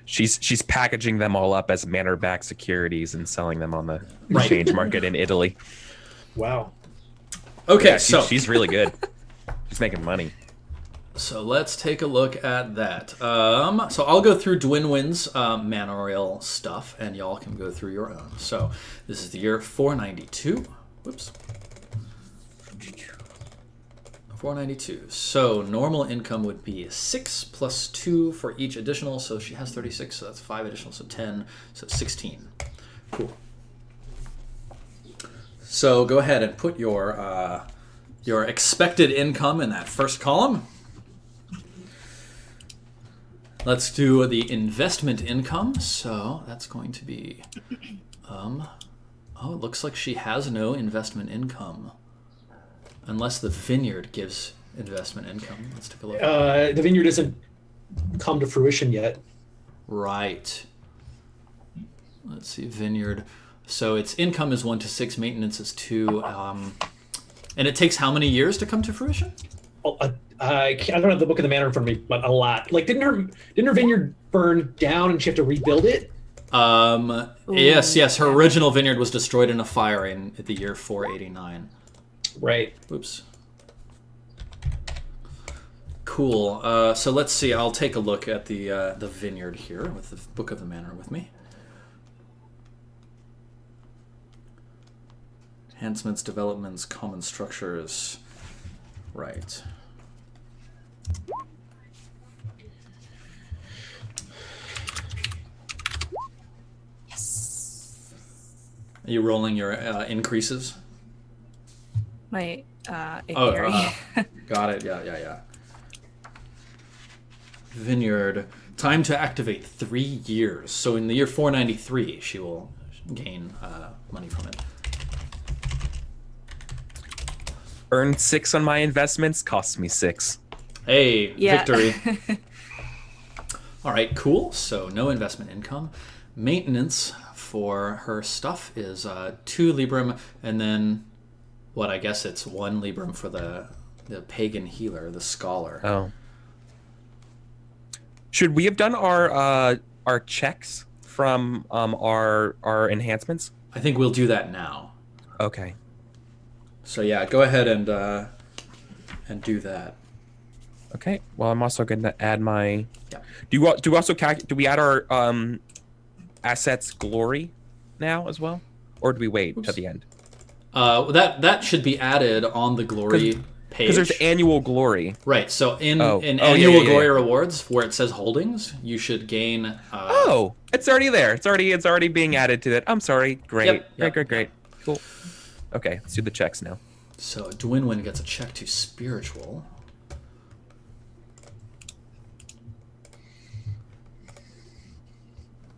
She's packaging them all up as manor-backed securities and selling them on the exchange market in Italy. Wow. Okay, Yeah, so she's really good. She's making money. So let's take a look at that. So I'll go through Dwinwyn's manorial stuff, and y'all can go through your own. So this is the year 492. Whoops. 492. So normal income would be 6 plus 2 for each additional. So she has 36, so that's 5 additional, so 10, so 16. Cool. So go ahead and put your expected income in that first column. Let's do the investment income. So that's going to be, oh, it looks like she has no investment income. Unless the vineyard gives investment income. Let's take a look. The vineyard doesn't come to fruition yet. Right. Let's see, vineyard. So its income is 1 to 6, maintenance is 2. And it takes how many years to come to fruition? I don't have the book of the manor in front of me, but a lot. Like, didn't her vineyard burn down and she have to rebuild it? Yes. Her original vineyard was destroyed in a fire in the year 489. Right. Oops. Cool. So let's see. I'll take a look at the vineyard here with the book of the manor with me. Enhancements, developments, common structures. Right. Yes. Are you rolling your increases? My apiary. Got it. Yeah. Vineyard. Time to activate 3 years. So in the year 493, she will gain money from it. Earn 6 on my investments, costs me 6. Hey, Yeah. victory. All right, cool. So no investment income. Maintenance for her stuff is 2 librum, and then what? I guess it's 1 librum for the pagan healer, the scholar. Oh. Should we have done our checks from our enhancements? I think we'll do that now. Okay. So yeah, go ahead and do that. Okay. Well, I'm also going to add my. Yeah. Do we add our assets glory now as well, or do we wait till the end? That should be added on the glory page. Because there's annual glory. Right. So in Yeah, annual yeah. glory rewards, where it says holdings, you should gain. Oh, it's already there. It's already being added to that. I'm sorry. Great. Yep. Great. Cool. Okay, let's do the checks now. So Dwinwin gets a check to spiritual.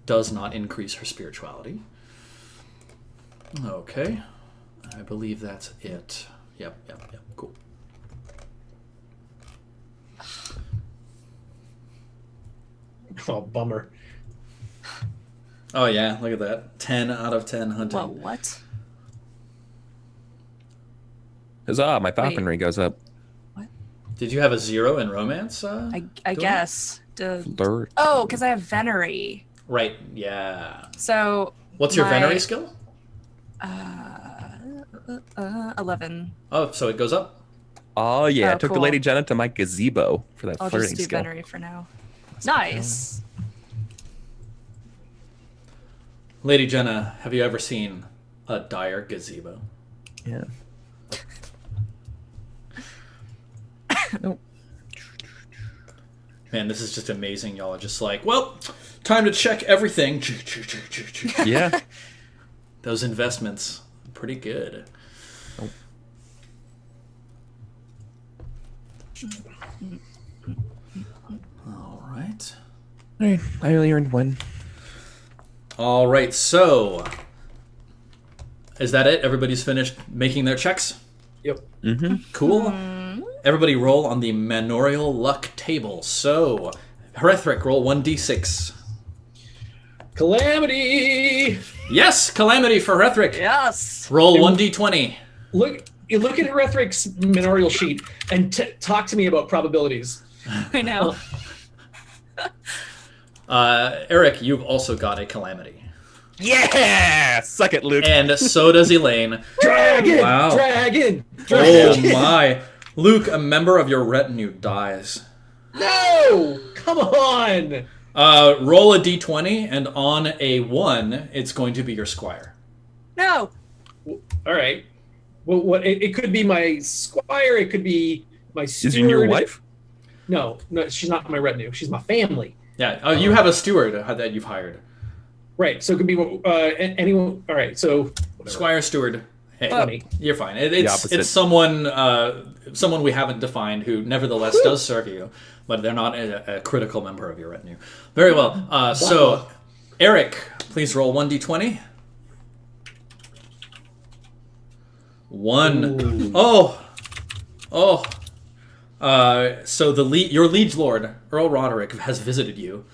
Does not increase her spirituality. Okay. I believe that's it. Yep. Cool. Oh, bummer. Oh yeah, look at that. 10 out of 10 hunting. Whoa, what? Huzzah, my falconry goes up. Did you have a 0 in romance? I Go guess. Flirt. Oh, because I have venery. Right, yeah. So. What's your my- venery skill? 11. Oh, so it goes up. Oh yeah, Oh, I took the cool. Lady Jenna to my gazebo for that I'll flirting just do skill. venery for now. Nice. Lady Jenna, have you ever seen a dire gazebo? Yeah. Nope. Man, this is just amazing. Y'all are just like, well, time to check everything. Yeah. Those investments, pretty good. All right. Alright, I only earned 1. All right, so is that it? Everybody's finished making their checks? Yep. Mm-hmm. Cool. Everybody roll on the manorial luck table. So, Herethric, roll 1d6. Calamity. Yes, Calamity for Herethric. Yes. Roll 1d20. Look at Rethric's manorial sheet and talk to me about probabilities. I know. Eric, you've also got a Calamity. Yeah! Suck it, Luke. And so does Elaine. Dragon! Wow. Dragon! Oh Dragon! my. Luke, a member of your retinue dies. No! Come on! Roll a d20, and on a 1, it's going to be your squire. No. All right. Well, what? It could be my squire. It could be my steward. Is it your wife? No, she's not my retinue. She's my family. Yeah, you have a steward that you've hired. Right. So it could be anyone. All right. So whatever. Squire, steward. Hey, Funny. you're fine. opposite. It's someone we haven't defined who nevertheless does serve you, but they're not a critical member of your retinue. Very well. So, Eric, please roll 1d20. 1. Ooh. Oh. So your liege lord, Earl Roderick, has visited you.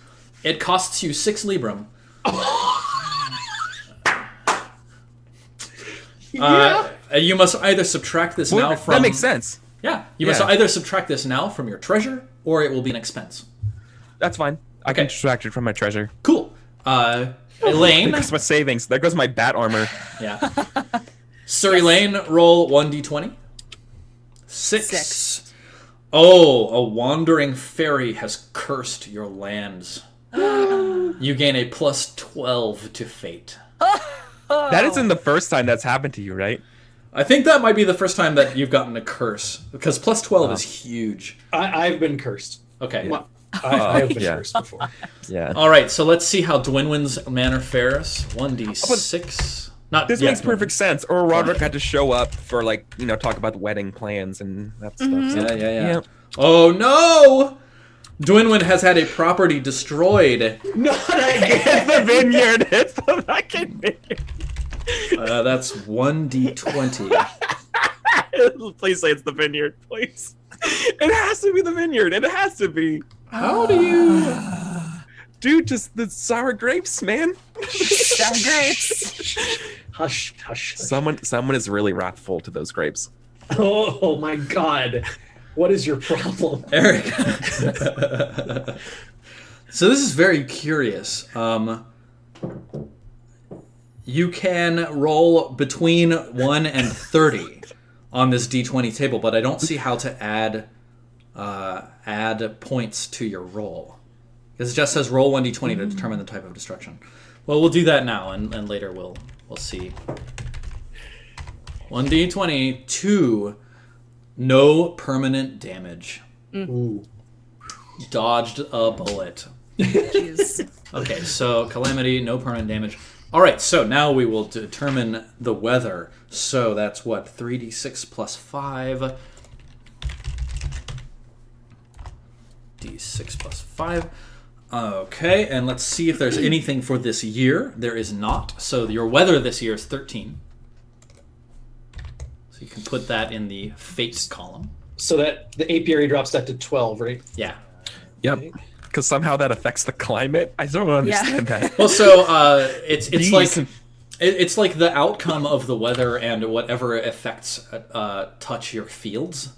It costs you 6 librum. You must either subtract this now from... That makes sense. Yeah, you must Yeah. either subtract this now from your treasure, or it will be an expense. That's fine. I can subtract it from my treasure. Cool. Elaine. There goes my savings. There goes my bat armor. Yeah. Sir Elaine, roll 1d20. 6. Oh, a wandering fairy has cursed your lands. You gain a plus 12 to fate. That isn't the first time that's happened to you, right? I think that might be the first time that you've gotten a curse, because plus 12 is huge. I've been cursed. Okay. I have been Yeah. cursed before. Yeah. All right, so let's see how Dwinwin's manor fares. 1d6. Not This yeah, makes perfect sense. Earl Roderick had to show up for, like, talk about the wedding plans and that stuff. So. Yeah. Oh no! Dwinwin has had a property destroyed. Not again. It's the vineyard. It's the fucking vineyard. That's 1d20. Please say it's the vineyard, please. It has to be the vineyard. It has to be. How do you? Dude, just the sour grapes, man. Sour grapes. Hush, hush, hush. Someone is really wrathful to those grapes. Oh my God. What is your problem? Eric. So this is very curious. You can roll between 1 and 30 on this D20 table, but I don't see how to add points to your roll. Because it just says roll 1d20 to determine the type of destruction. Well, we'll do that now, and later we'll see. 1d20, 2, no permanent damage. Ooh. Dodged a bullet. Jeez. Okay, so Calamity, no permanent damage. All right, so now we will determine the weather. So that's what, 3d6 plus 5. D6 plus 5. Okay, and let's see if there's anything for this year. There is not. So your weather this year is 13. So you can put that in the fate column. So that the apiary drops that to 12, right? Yeah. Yep. Because somehow that affects the climate. I don't understand that. Well, so it's Bees. like it's like the outcome of the weather and whatever effects touch your fields.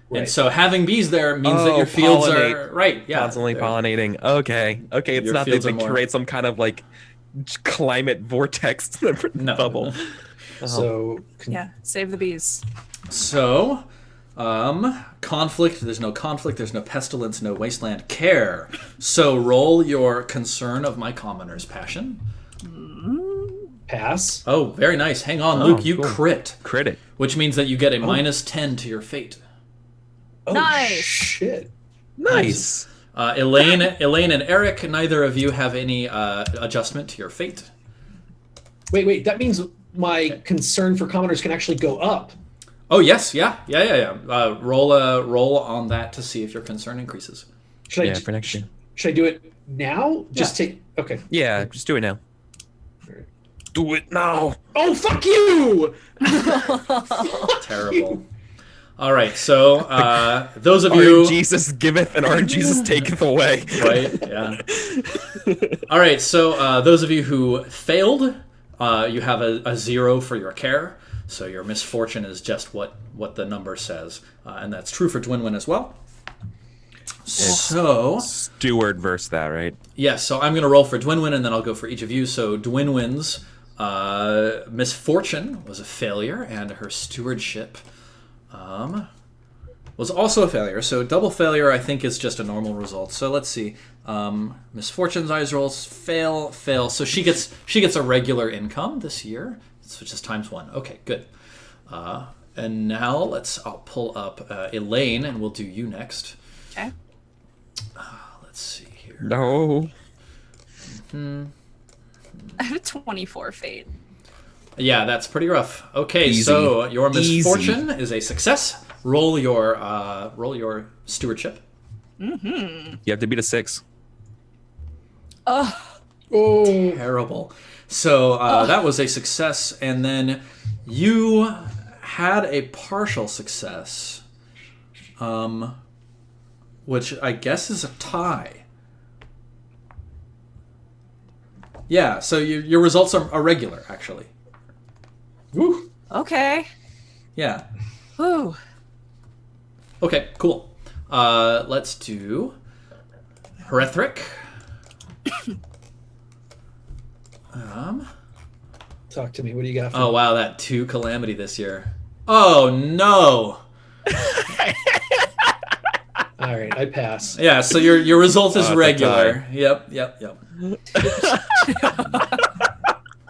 Right. And so having bees there means that your fields pollinate. are right. Yeah, Constantly they're- pollinating. Okay. It's Your not that fields they are more- create some kind of like climate vortex No. bubble. So Yeah, save the bees. So, conflict. There's no conflict. There's no pestilence. No wasteland. Care. So roll your concern of my commoner's passion. pass. Oh, very nice. Hang on, Luke. You cool. crit, Credit. which means that you get a minus 10 to your fate. Oh, Nice. shit. Nice. Elaine and Eric, neither of you have any adjustment to your fate. Wait. That means my concern for commoners can actually go up. Oh yes, yeah. Roll on that to see if your concern increases. Should I? Yeah, for next year. Should I do it now? Just take. Okay. Yeah, just do it now. Do it now. Oh, fuck you! Terrible. All right, so those of Our you, Jesus giveth and our Jesus taketh away. right? Yeah. All right, so those of you who failed, you have a 0 for your care. So your misfortune is just what the number says, and that's true for Dwinwin as well. So Steward versus that, right? yes, so I'm going to roll for Dwinwin, and then I'll go for each of you. So Dwinwin's misfortune was a failure, and her stewardship was also a failure. So double failure, I think, is just a normal result. So let's see. Misfortune's eyes rolls fail. So she gets a regular income this year, which is ×1. Okay, good. And now I'll pull up Elaine, and we'll do you next. Okay. Let's see here. No. I have a 24 fate. Yeah, that's pretty rough. Okay, Easy. so your Easy. misfortune is a success. Roll your stewardship. You have to beat a 6. Oh, Oh, Terrible. So that was a success, and then you had a partial success, which I guess is a tie. Yeah, so your results are regular, actually. woo. okay. Yeah. Whew. Okay, cool. Let's do Herethric. Talk to me. What do you got? For Oh wow, that 2 calamity this year. Oh no. All right, I pass. Yeah, so your result is it's a regular. Yep.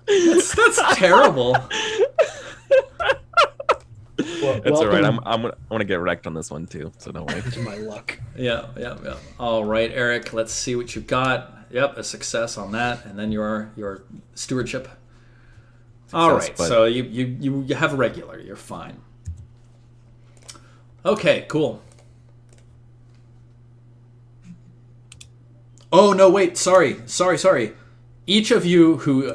That's terrible. Well, It's all right. welcome I'm gonna get wrecked on this one too, so don't worry. to my luck. Yeah. All right, Eric. Let's see what you've got. Yep, a success on that, and then your stewardship. All right, but- so you have a regular. You're fine. Okay, cool. Oh no! Wait, sorry. Each of you who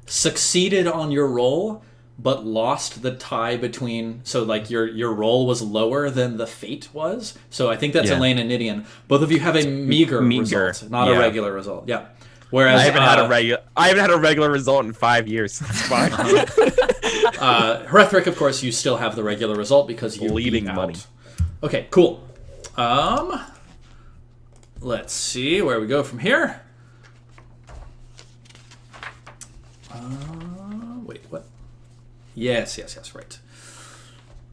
succeeded on your roll but lost the tie between. So like your roll was lower than the fate was. So I think that's Elaine and Nidian. Both of you have a meager result, not a regular result. Yeah. Whereas I haven't had a regular result in 5 years. It's fine. Hrethric, of course, you still have the regular result because you Bleeding beat out. money. Okay, cool. Let's see where we go from here. Wait, what? Yes, right.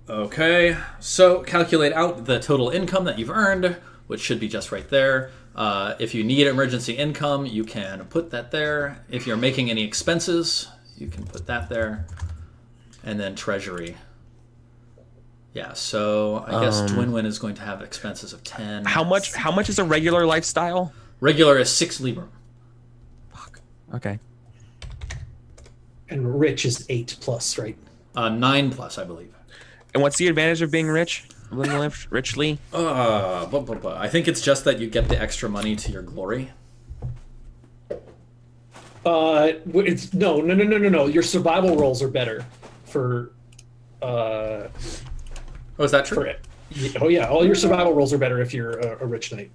Okay, so calculate out the total income that you've earned, which should be just right there. If you need emergency income, you can put that there. If you're making any expenses, you can put that there. And then treasury. Yeah, so I guess Dwinwin is going to have expenses of 10. How much is a regular lifestyle? Regular is 6 libram. Fuck. Okay. And rich is 8+, right? 9+, I believe. And what's the advantage of being rich? Living richly? I think it's just that you get the extra money to your glory. It's no. Your survival rolls are better for. Oh, is that true? Oh yeah, all your survival rolls are better if you're a rich knight.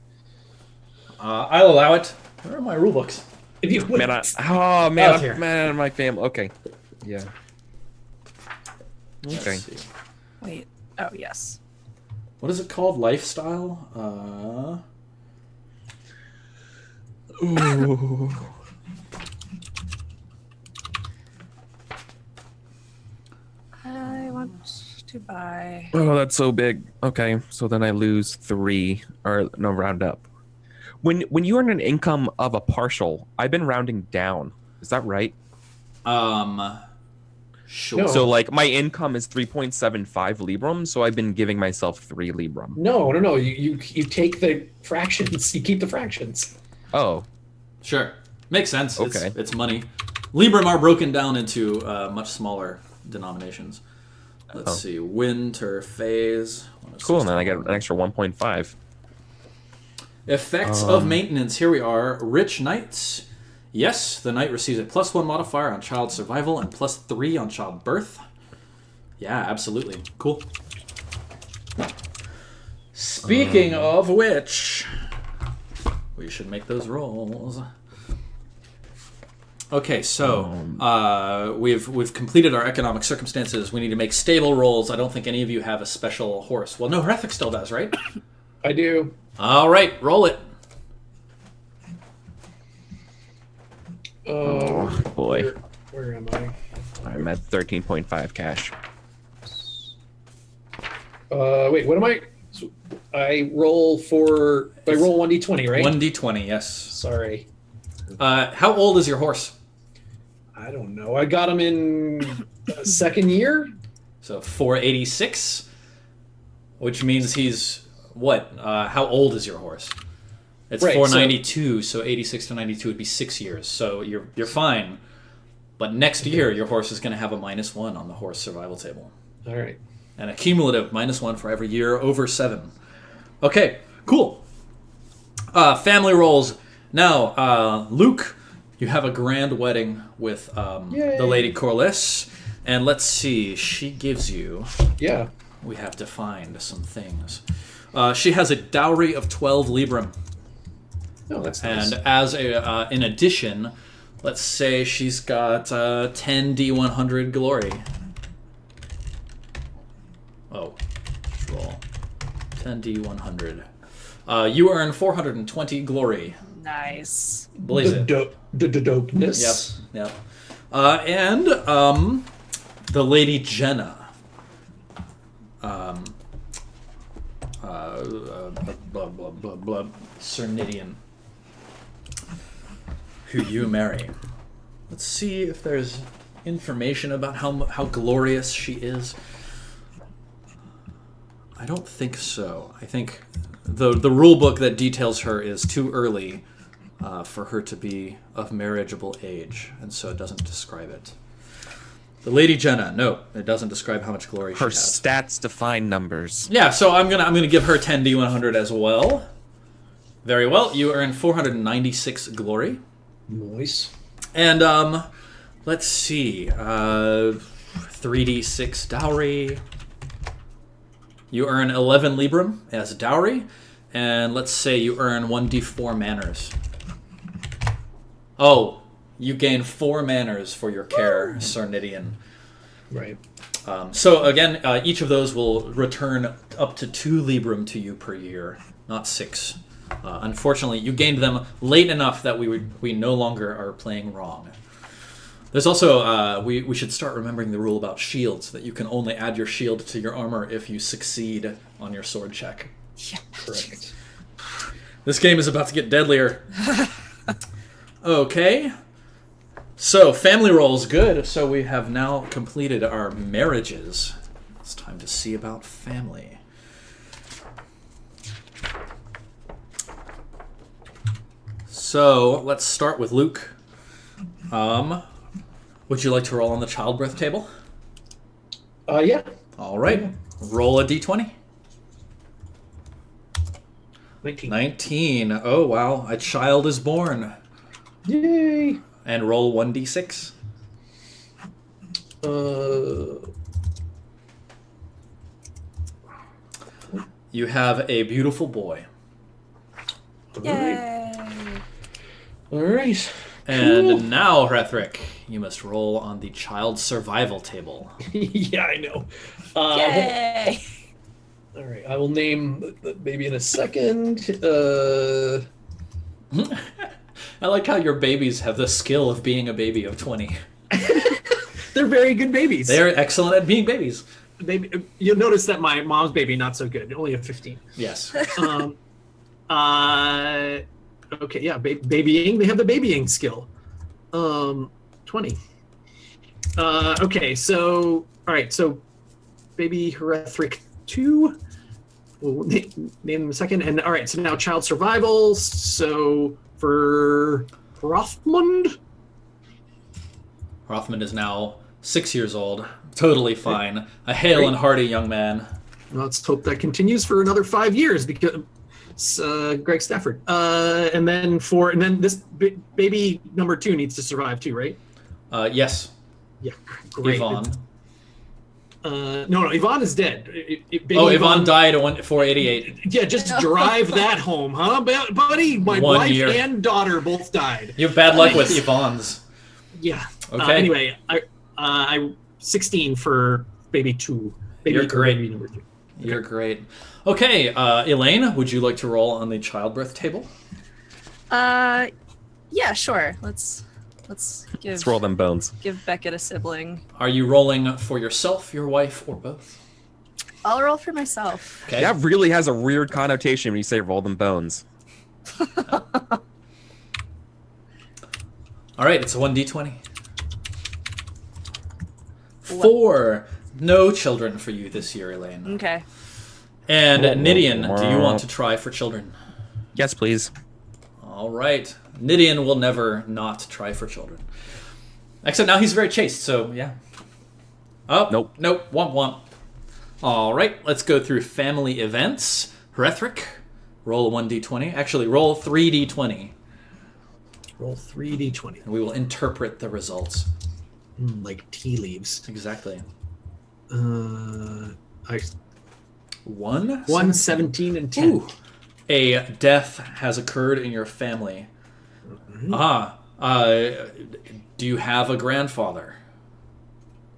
I'll allow it. Where are my rule books? If you Man, my family. Okay. Yeah. Okay. Let's see. Wait. Oh, yes. What is it called? Lifestyle? Ooh. I want to buy. Oh, that's so big. Okay, so then I lose 3, or no, round up. When you earn an income of a partial, I've been rounding down. Is that right? Sure. No. So like my income is 3.75 libram, so I've been giving myself 3 libram. No. You take the fractions. You keep the fractions. Oh, Sure. Makes sense. Okay. It's money. Libram are broken down into much smaller denominations. Let's see. Winter phase. cool. And then I get an extra 1.5. Effects of maintenance. Here we are. Rich knights. Yes, the knight receives a +1 modifier on child survival and +3 on child birth. Yeah, absolutely. Cool. Speaking of which, we should make those rolls. Okay, so we've completed our economic circumstances. We need to make stable rolls. I don't think any of you have a special horse. Well, no, Hrethric still does, right? I do. All right, roll it. Oh boy. Where am I? I'm at 13.5 cash. Wait, what am I? I roll 1d20, right? 1d20, yes. Sorry. How old is your horse? I don't know. I got him in second year. So 486, which means he's what? How old is your horse? It's Right, 492, so 86 to 92 would be 6 years. So you're fine. But next year, your horse is going to have a -1 on the horse survival table. All right. And a cumulative -1 for every year over 7. Okay, cool. Family roles. Now, Luke, you have a grand wedding with the Lady Corliss. And let's see, she gives you... Yeah. We have to find some things. She has a dowry of 12 libram. Oh, that's nice. And as in addition, let's say she's got 10 D100 glory. Oh, just roll. 10 D100. You earn 420 glory. Nice. Blaze it. Dopeness. Yep. And the Lady Jenna. Sir Nidian. Who you marry. Let's see if there's information about how glorious she is. I don't think so. I think the rule book that details her is too early for her to be of marriageable age, and so it doesn't describe it. The Lady Jenna, no, it doesn't describe how much glory Her she has. stats define numbers. Yeah, so I'm gonna give her 10 D100 as well. Very well. You earn 496 glory. Nice. And let's see. 3d6 dowry. You earn 11 librum as dowry, and let's say you earn 1d4 manners. Oh, you gain 4 manners for your care, Sir Nidian. Right. So again, each of those will return up to 2 librum to you per year, not 6. Unfortunately, you gained them late enough that we no longer are playing wrong. There's also, we should start remembering the rule about shields, that you can only add your shield to your armor if you succeed on your sword check. Yeah. Correct. This game is about to get deadlier. Okay. So, family roll's good. So we have now completed our marriages. It's time to see about family. So, let's start with Luke. Would you like to roll on the childbirth table? Yeah. All right. Roll a d20. 19. 19. Oh, wow. A child is born. Yay. And roll 1d6. You have a beautiful boy. Yay! All right. And Cool. now, Hrethric, you must roll on the child survival table. Yeah, I know. Yay! All right, I will name the baby in a second. I like how your babies have the skill of being a baby of 20. They're very good babies. They're excellent at being babies. You'll notice that my mom's baby not so good. Only a 15. Yes. Okay, yeah, babying. They have the babying skill. 20. Okay, so all right, so baby Hrethric 2. We'll name them in a second. And all right, so now child survival. So for Rothmund. Rothmund is now 6 years old. Totally fine. A hale and hearty young man. Let's hope that continues for another 5 years because Greg Stafford. And then this baby number 2 needs to survive too, right? Yes. Yeah, great. Yvonne. No, Yvonne is dead. Baby Yvonne died at 488. Yeah, just drive that home, huh, buddy? My 1 wife year. and daughter both died. You have bad luck with Yvonne's. Yeah. Okay. Anyway, I 16 for baby 2. You're great. Baby number 2. You're great. Okay, Elaine, would you like to roll on the childbirth table? Yeah, sure. Let's Let's roll them bones. give Beckett a sibling. Are you rolling for yourself, your wife, or both? I'll roll for myself. Okay. That really has a weird connotation when you say roll them bones. All right, it's a 1d20. 4. No children for you this year, Elaine. Okay. And Nidian, do you want to try for children? Yes, please. All right. Nidian will never not try for children. Except now he's very chaste, so yeah. Oh, Nope. Womp womp. All right, let's go through family events. Hrethric, roll a 1d20. Actually, roll 3d20. Roll 3d20. And we will interpret the results. Like tea leaves. Exactly. I 1? 17 and 10. Ooh. A death has occurred in your family. Do you have a grandfather?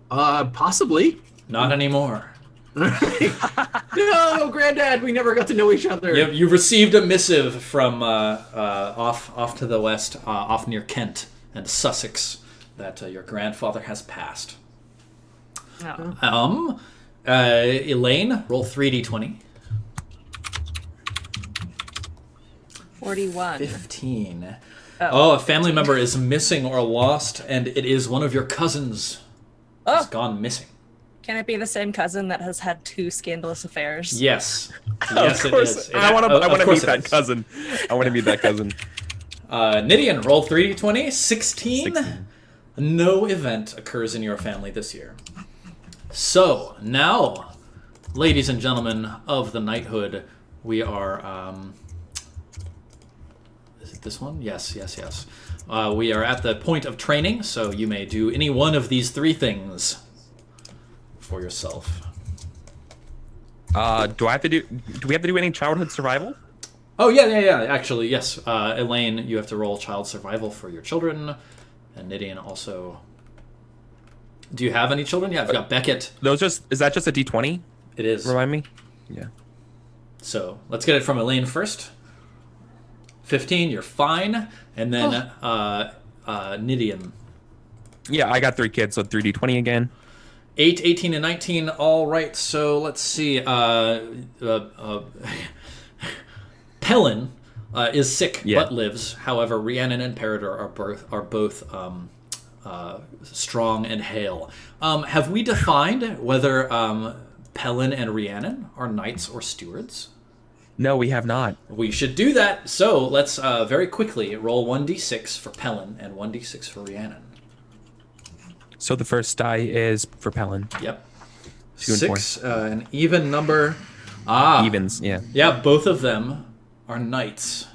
Possibly. Not anymore. No, Granddad, we never got to know each other. You've received a missive from off to the west, off near Kent and Sussex, that your grandfather has passed. No. Elaine, roll 3d20. 41. 15. Oh. A family member is missing or lost, and it is one of your cousins has gone missing. Can it be the same cousin that has had 2 scandalous affairs? Yes. Yes, Of course. it is. I want to Of meet course it that is. cousin. I want to meet that cousin. Nidian, roll 3d20. 16. 16. No event occurs in your family this year. So, now, ladies and gentlemen of the knighthood, we are... is it this one? Yes. We are at the point of training, so you may do any one of these 3 things. for yourself. Do we have to do any childhood survival? Oh, yeah. Actually, yes. Elaine, you have to roll child survival for your children. And Nidian also... Do you have any children? Yeah, I've got Beckett. Is that just a D20? It is. Remind me? Yeah. So, let's get it from Elaine first. 15, you're fine. And then Nidian. Yeah, I got 3 kids, so 3D20 again. 8, 18, and 19. All right, so let's see. Pelin is sick but lives. However, Rhiannon and Peridor are both strong and hale. Have we defined whether Pelin and Rhiannon are knights or stewards? No, we have not. We should do that. So let's very quickly roll 1d6 for Pelin and 1d6 for Rhiannon. So the first die is for Pelin. Yep. 2 and 6, an even number. Evens, yeah. Yeah, both of them are knights,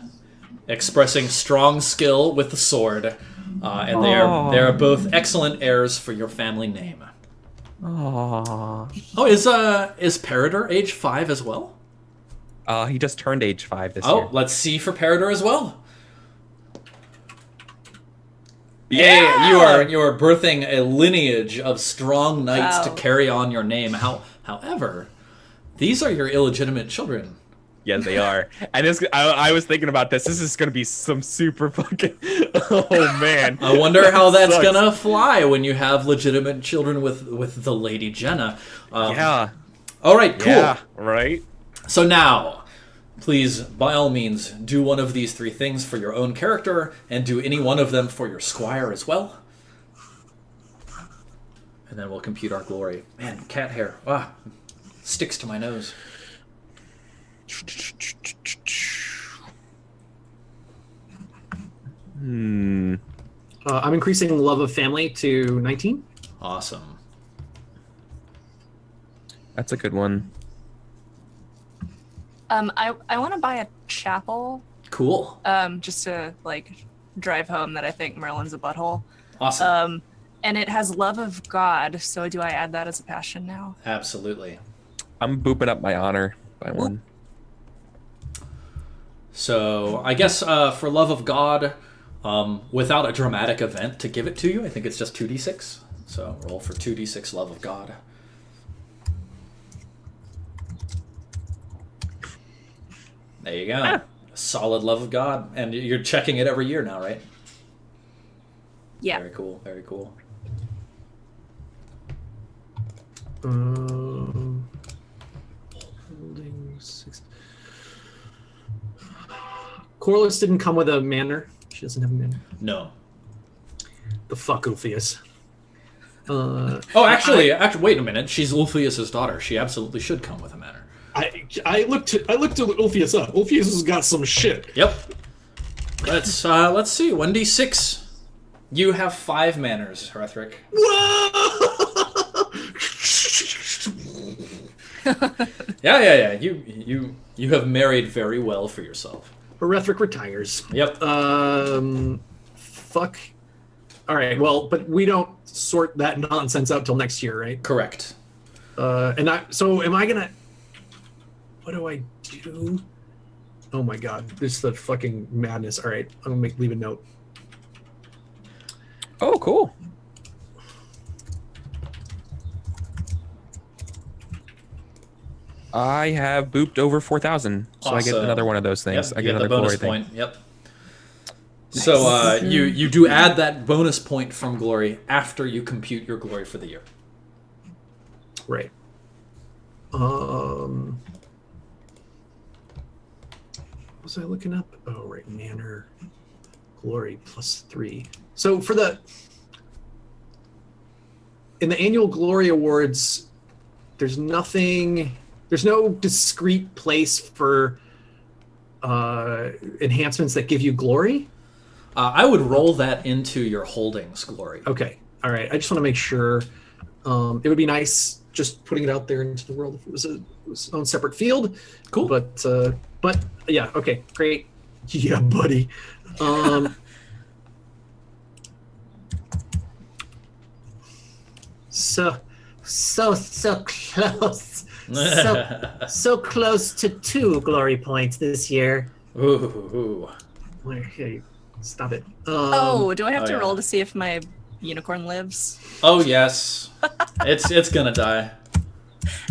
expressing strong skill with the sword, and they are both excellent heirs for your family name. Aww. Oh, is Peridor age 5 as well? He just turned age 5 this year. Oh, let's see for Peridor as well. Yeah! Hey, you are birthing a lineage of strong knights to carry on your name. However, these are your illegitimate children. Yeah, they are. And I was thinking about this. This is going to be some super fucking... Oh, man. I wonder how that's going to fly when you have legitimate children with the Lady Jenna. Yeah. All right, cool. Yeah, right? So now, please, by all means, do one of these 3 things for your own character, and do any one of them for your squire as well. And then we'll compute our glory. Man, cat hair. Sticks to my nose. I'm increasing love of family to 19. Awesome. That's a good one. I want to buy a chapel. Cool. Just to drive home that I think Merlin's a butthole. Awesome. And it has love of God. So do I add that as a passion now? Absolutely. I'm booping up my honor by 1. So I guess for love of God, without a dramatic event to give it to you, I think it's just 2d6. So roll for 2d6 love of God. There you go. Solid love of God. And you're checking it every year now, right? Yeah. Very cool. Very cool. Holding 6. Corliss didn't come with a manor. She doesn't have a manor. No. The fuck, Ulfius. Actually, wait a minute. She's Ulfius's daughter. She absolutely should come with a manor. I looked Ulfius up. Ulfius has got some shit. Yep. Let's see. 1d6. You have 5 manors, Hrethric. Yeah. You have married very well for yourself. Hrethric retires. Yep. Fuck. All right. Well, but we don't sort that nonsense out till next year, right? Correct. Am I gonna? What do I do? Oh my god, this is the fucking madness. All right, I'm gonna leave a note. Oh, cool. I have booped over 4,000, so I get another one of those things. Yep, I get another bonus glory point. thing. Yep. So you do add that bonus point from glory after you compute your glory for the year. Right. What was I looking up? Oh, right, manor glory +3. So in the annual glory awards, there's no discrete place for enhancements that give you glory. I would roll that into your holdings glory. Okay. All right. I just want to make sure. It would be nice just putting it out there into the world if it was its own separate field. Cool. But yeah. Okay. Great. Yeah, buddy. So So close. So close to 2 glory points this year. Ooh. Hey, stop it. Oh, do I have oh, to yeah. roll to see if my unicorn lives? Oh yes. It's gonna die.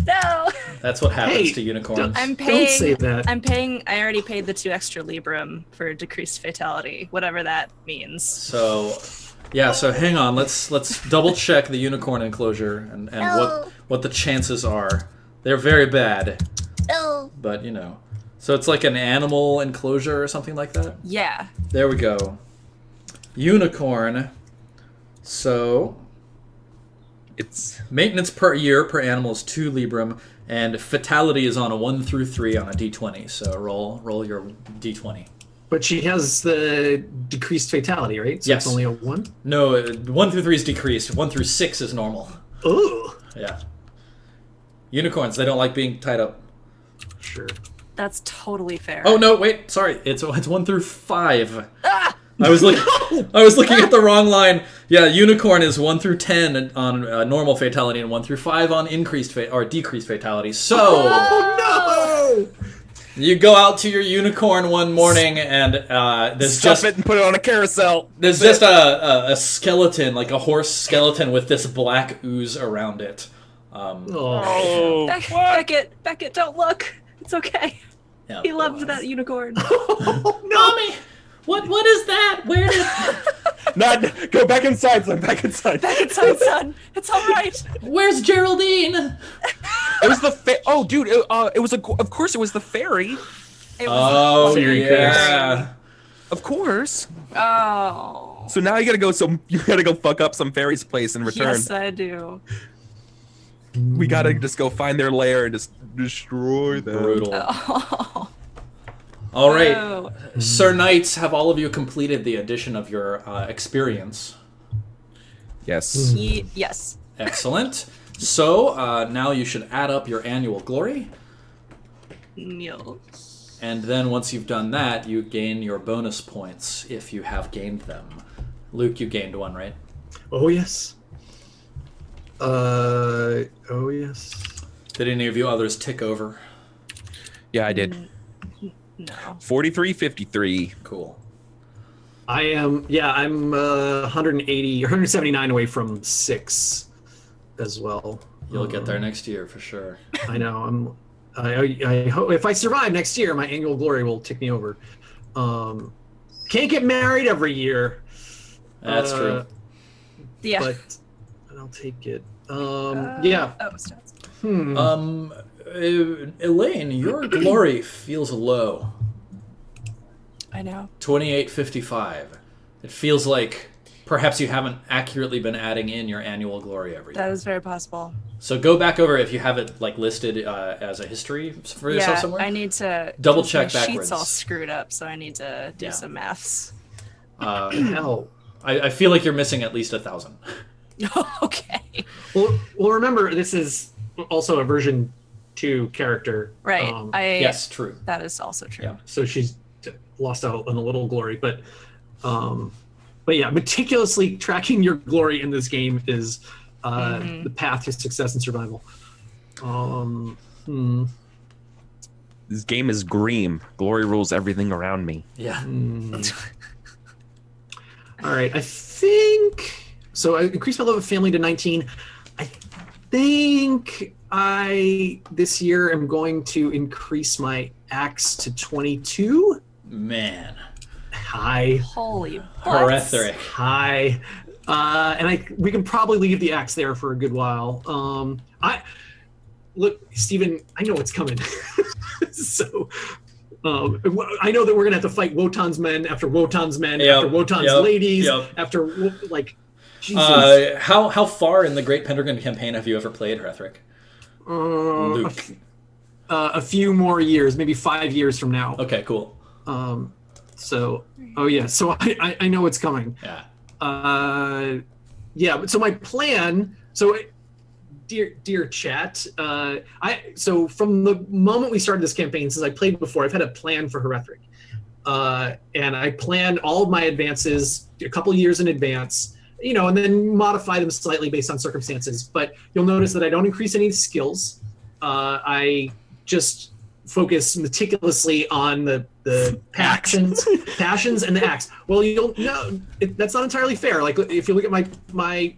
No. That's what happens Hey, to unicorns. I'm paying. Don't say that. I'm paying. I already paid the 2 extra Libram for decreased fatality, whatever that means. So, yeah. So hang on. Let's double check the unicorn enclosure and what the chances are. They're very bad. Oh. But you know, so it's like an animal enclosure or something like that. Yeah. There we go. Unicorn. So It's maintenance per year per animal is 2 Libram, and fatality is on a 1 through 3 on a d20. So roll your d20. But she has the decreased fatality, right? So Yes. it's only a 1? No, 1 through 3 is decreased. 1 through 6 is normal. Oh, Yeah. Unicorns, they don't like being tied up. sure. That's totally fair. Oh no, wait, sorry. It's 1 through 5. Ah! I was looking at the wrong line. Yeah, unicorn is 1 through 10 on normal fatality and 1 through 5 on increased or decreased fatality. So Oh no! you go out to your unicorn one morning and there's stuff just it and put it on a carousel. there's just a skeleton, like a horse skeleton with this black ooze around it. Oh. Beckett, don't look. It's okay. Yeah. He loved that unicorn. Mommy, what is that? Where did? Not go back inside, son. Back inside. Beckett's son. It's all right. Where's Geraldine? It was the oh, dude. It was of course it was the fairy. It was Oh Fairy yeah. Of course. Oh. So now you gotta go fuck up some fairy's place in return. Yes, I do. We gotta just go find their lair and just destroy them. Brutal. Oh. All right, Oh. Sir Knights, have all of you completed the addition of your experience? Yes. Yes. Excellent. So now you should add up your annual glory, Neil. and then once you've done that, you gain your bonus points if you have gained them. Luke, you gained 1, right? Oh yes. Oh yes. Did any of you others tick over? Yeah, I did. No. 43-53. Cool. I am. Yeah, I'm 180 or 179 away from 6 as well. You'll get there next year for sure. I know. I hope if I survive next year, my annual glory will tick me over. Can't get married every year. That's true. Yeah. But I'll take it. Yeah. Oh, stats. Elaine, your glory feels low. I know. 2855. It feels like perhaps you haven't accurately been adding in your annual glory every year. That is very possible. So go back over if you have it like listed as a history for yourself Yeah, somewhere. I need to Double 'cause check my backwards. sheet's all screwed up, so I need to do Yeah. some maths. Hell. I feel like you're missing at least 1,000. Okay. Well, remember this is also a version 2 character. Right. Yes, true. That is also true. Yeah. So she's lost out on a little glory, but yeah, meticulously tracking your glory in this game is the path to success and survival. This game is Greem. Glory rules everything around me. Yeah. All right, I think so. I increased my level of family to 19. I think this year am going to increase my axe to 22. Man. Hi. Holy butts. Horethric. Hi. And we can probably leave the axe there for a good while. Look, Steven, I know what's coming. So I know that we're gonna have to fight Wotan's men after Wotan's men after Wotan's ladies after like Jesus. How far in the Great Pendragon campaign have you ever played, Horethric? Luke. A few more years, maybe 5 years from now. Okay, cool. So I know what's coming. Yeah. But so my plan. So, dear chat, so from the moment we started this campaign, since I played before, I've had a plan for Horethric, and I planned all of my advances a couple years in advance. and then modify them slightly based on circumstances. But you'll notice that I don't increase any skills. I just focus meticulously on the passions and the axe. Well, that's not entirely fair. Like if you look at my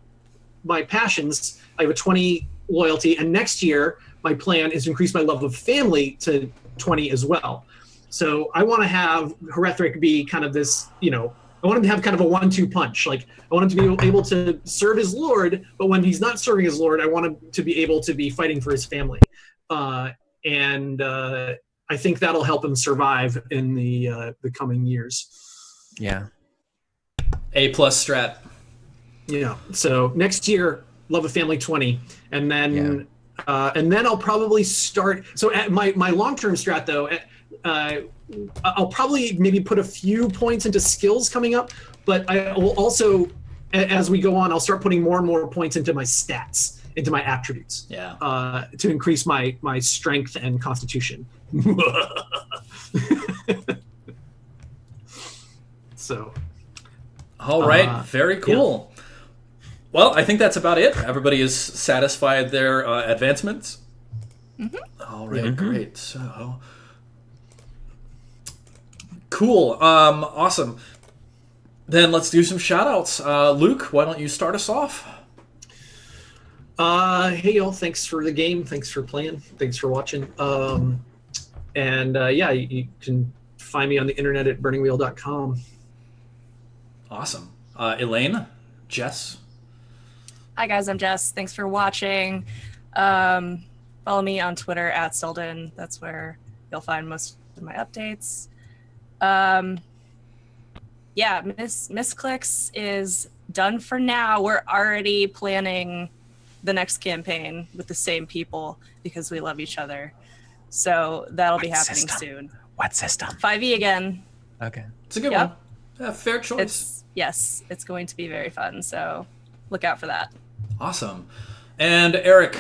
passions, I have a 20 loyalty, and next year my plan is to increase my love of family to 20 as well. So I want to have Herethric be kind of this, I want him to have kind of a 1-2 punch. Like I want him to be able to serve his lord, but when he's not serving his lord, I want him to be able to be fighting for his family. And I think that'll help him survive in the coming years. Yeah. A+ strat. Yeah. So next year, love of family 20, and then I'll probably start. So at my long-term strat though, I'll probably maybe put a few points into skills coming up, but I will also, as we go on, I'll start putting more and more points into my stats, into my attributes. Yeah. To increase my strength and constitution. So. All right. Very cool. Yeah. Well, I think that's about it. Everybody is satisfied their advancements. Mm-hmm. All right, great. So, cool. Awesome. Then let's do some shout-outs. Luke, why don't you start us off? Hey, y'all. Thanks for the game. Thanks for playing. Thanks for watching. You can find me on the internet at burningwheel.com. Awesome. Elaine? Jess? Hi guys, I'm Jess. Thanks for watching. Follow me on Twitter at Selden. That's where you'll find most of my updates. Misclicks is done for now. We're already planning the next campaign with the same people because we love each other. So that'll be happening soon. What system? 5e again. Okay. It's a good one. Yeah, fair choice. It's going to be very fun. So look out for that. Awesome. And Eric.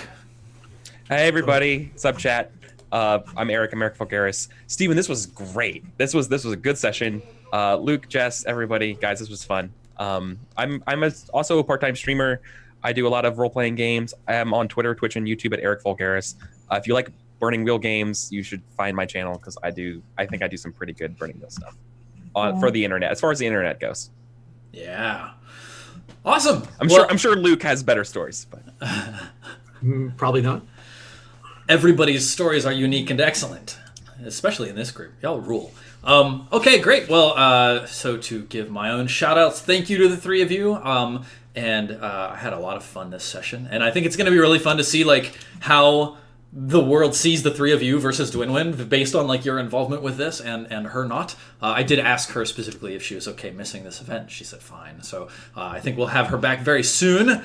Hey everybody, sub chat. I'm Eric Vulgaris. Steven, this was great. This was a good session. Luke, Jess, everybody, guys, this was fun. I'm also a part-time streamer. I do a lot of role-playing games. I am on Twitter, Twitch, and YouTube at Eric Vulgaris. If you like Burning Wheel games, you should find my channel because I think I do some pretty good Burning Wheel stuff for the internet, as far as the internet goes. Yeah. Awesome. I'm sure Luke has better stories, but probably not. Everybody's stories are unique and excellent, especially in this group. Y'all rule. Okay, great. Well, so to give my own shout-outs, thank you to the three of you. I had a lot of fun this session, and I think it's going to be really fun to see how the world sees the three of you versus Dwinwyn based on your involvement with this and her not. I did ask her specifically if she was okay missing this event. She said fine. So I think we'll have her back very soon.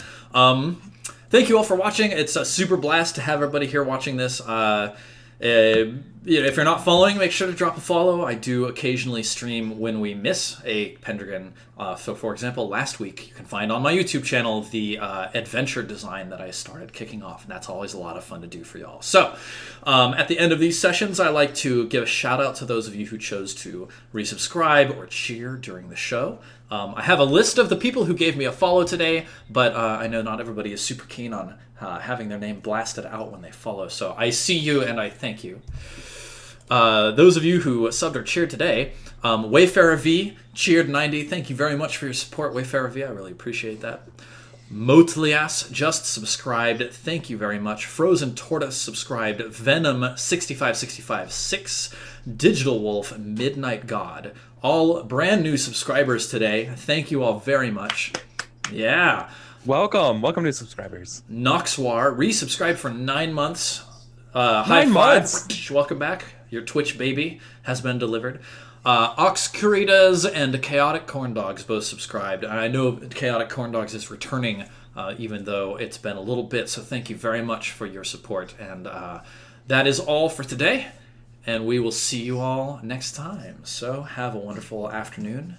Thank you all for watching. It's a super blast to have everybody here watching this. If you're not following, make sure to drop a follow. I do occasionally stream when we miss a Pendragon. So, for example, last week, you can find on my YouTube channel the adventure design that I started kicking off, and that's always a lot of fun to do for y'all. So, at the end of these sessions, I like to give a shout out to those of you who chose to resubscribe or cheer during the show. I have a list of the people who gave me a follow today, but I know not everybody is super keen on having their name blasted out when they follow. So I see you and I thank you. Those of you who subbed or cheered today, Wayfarer V cheered 90. Thank you very much for your support, Wayfarer V. I really appreciate that. Motlias just subscribed. Thank you very much. Frozen Tortoise subscribed. Venom 65656. Digital Wolf Midnight God. All brand new subscribers today. Thank you all very much. Yeah. Welcome new subscribers. Noxwar resubscribed for 9 months. 9 months. Welcome back. Your Twitch baby has been delivered. Oxcuritas and Chaotic Corn Dogs both subscribed. I know Chaotic Corn Dogs is returning, even though it's been a little bit. So thank you very much for your support. And that is all for today. And we will see you all next time. So have a wonderful afternoon,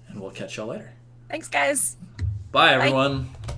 and we'll catch y'all later. Thanks, guys. Bye, everyone. Bye.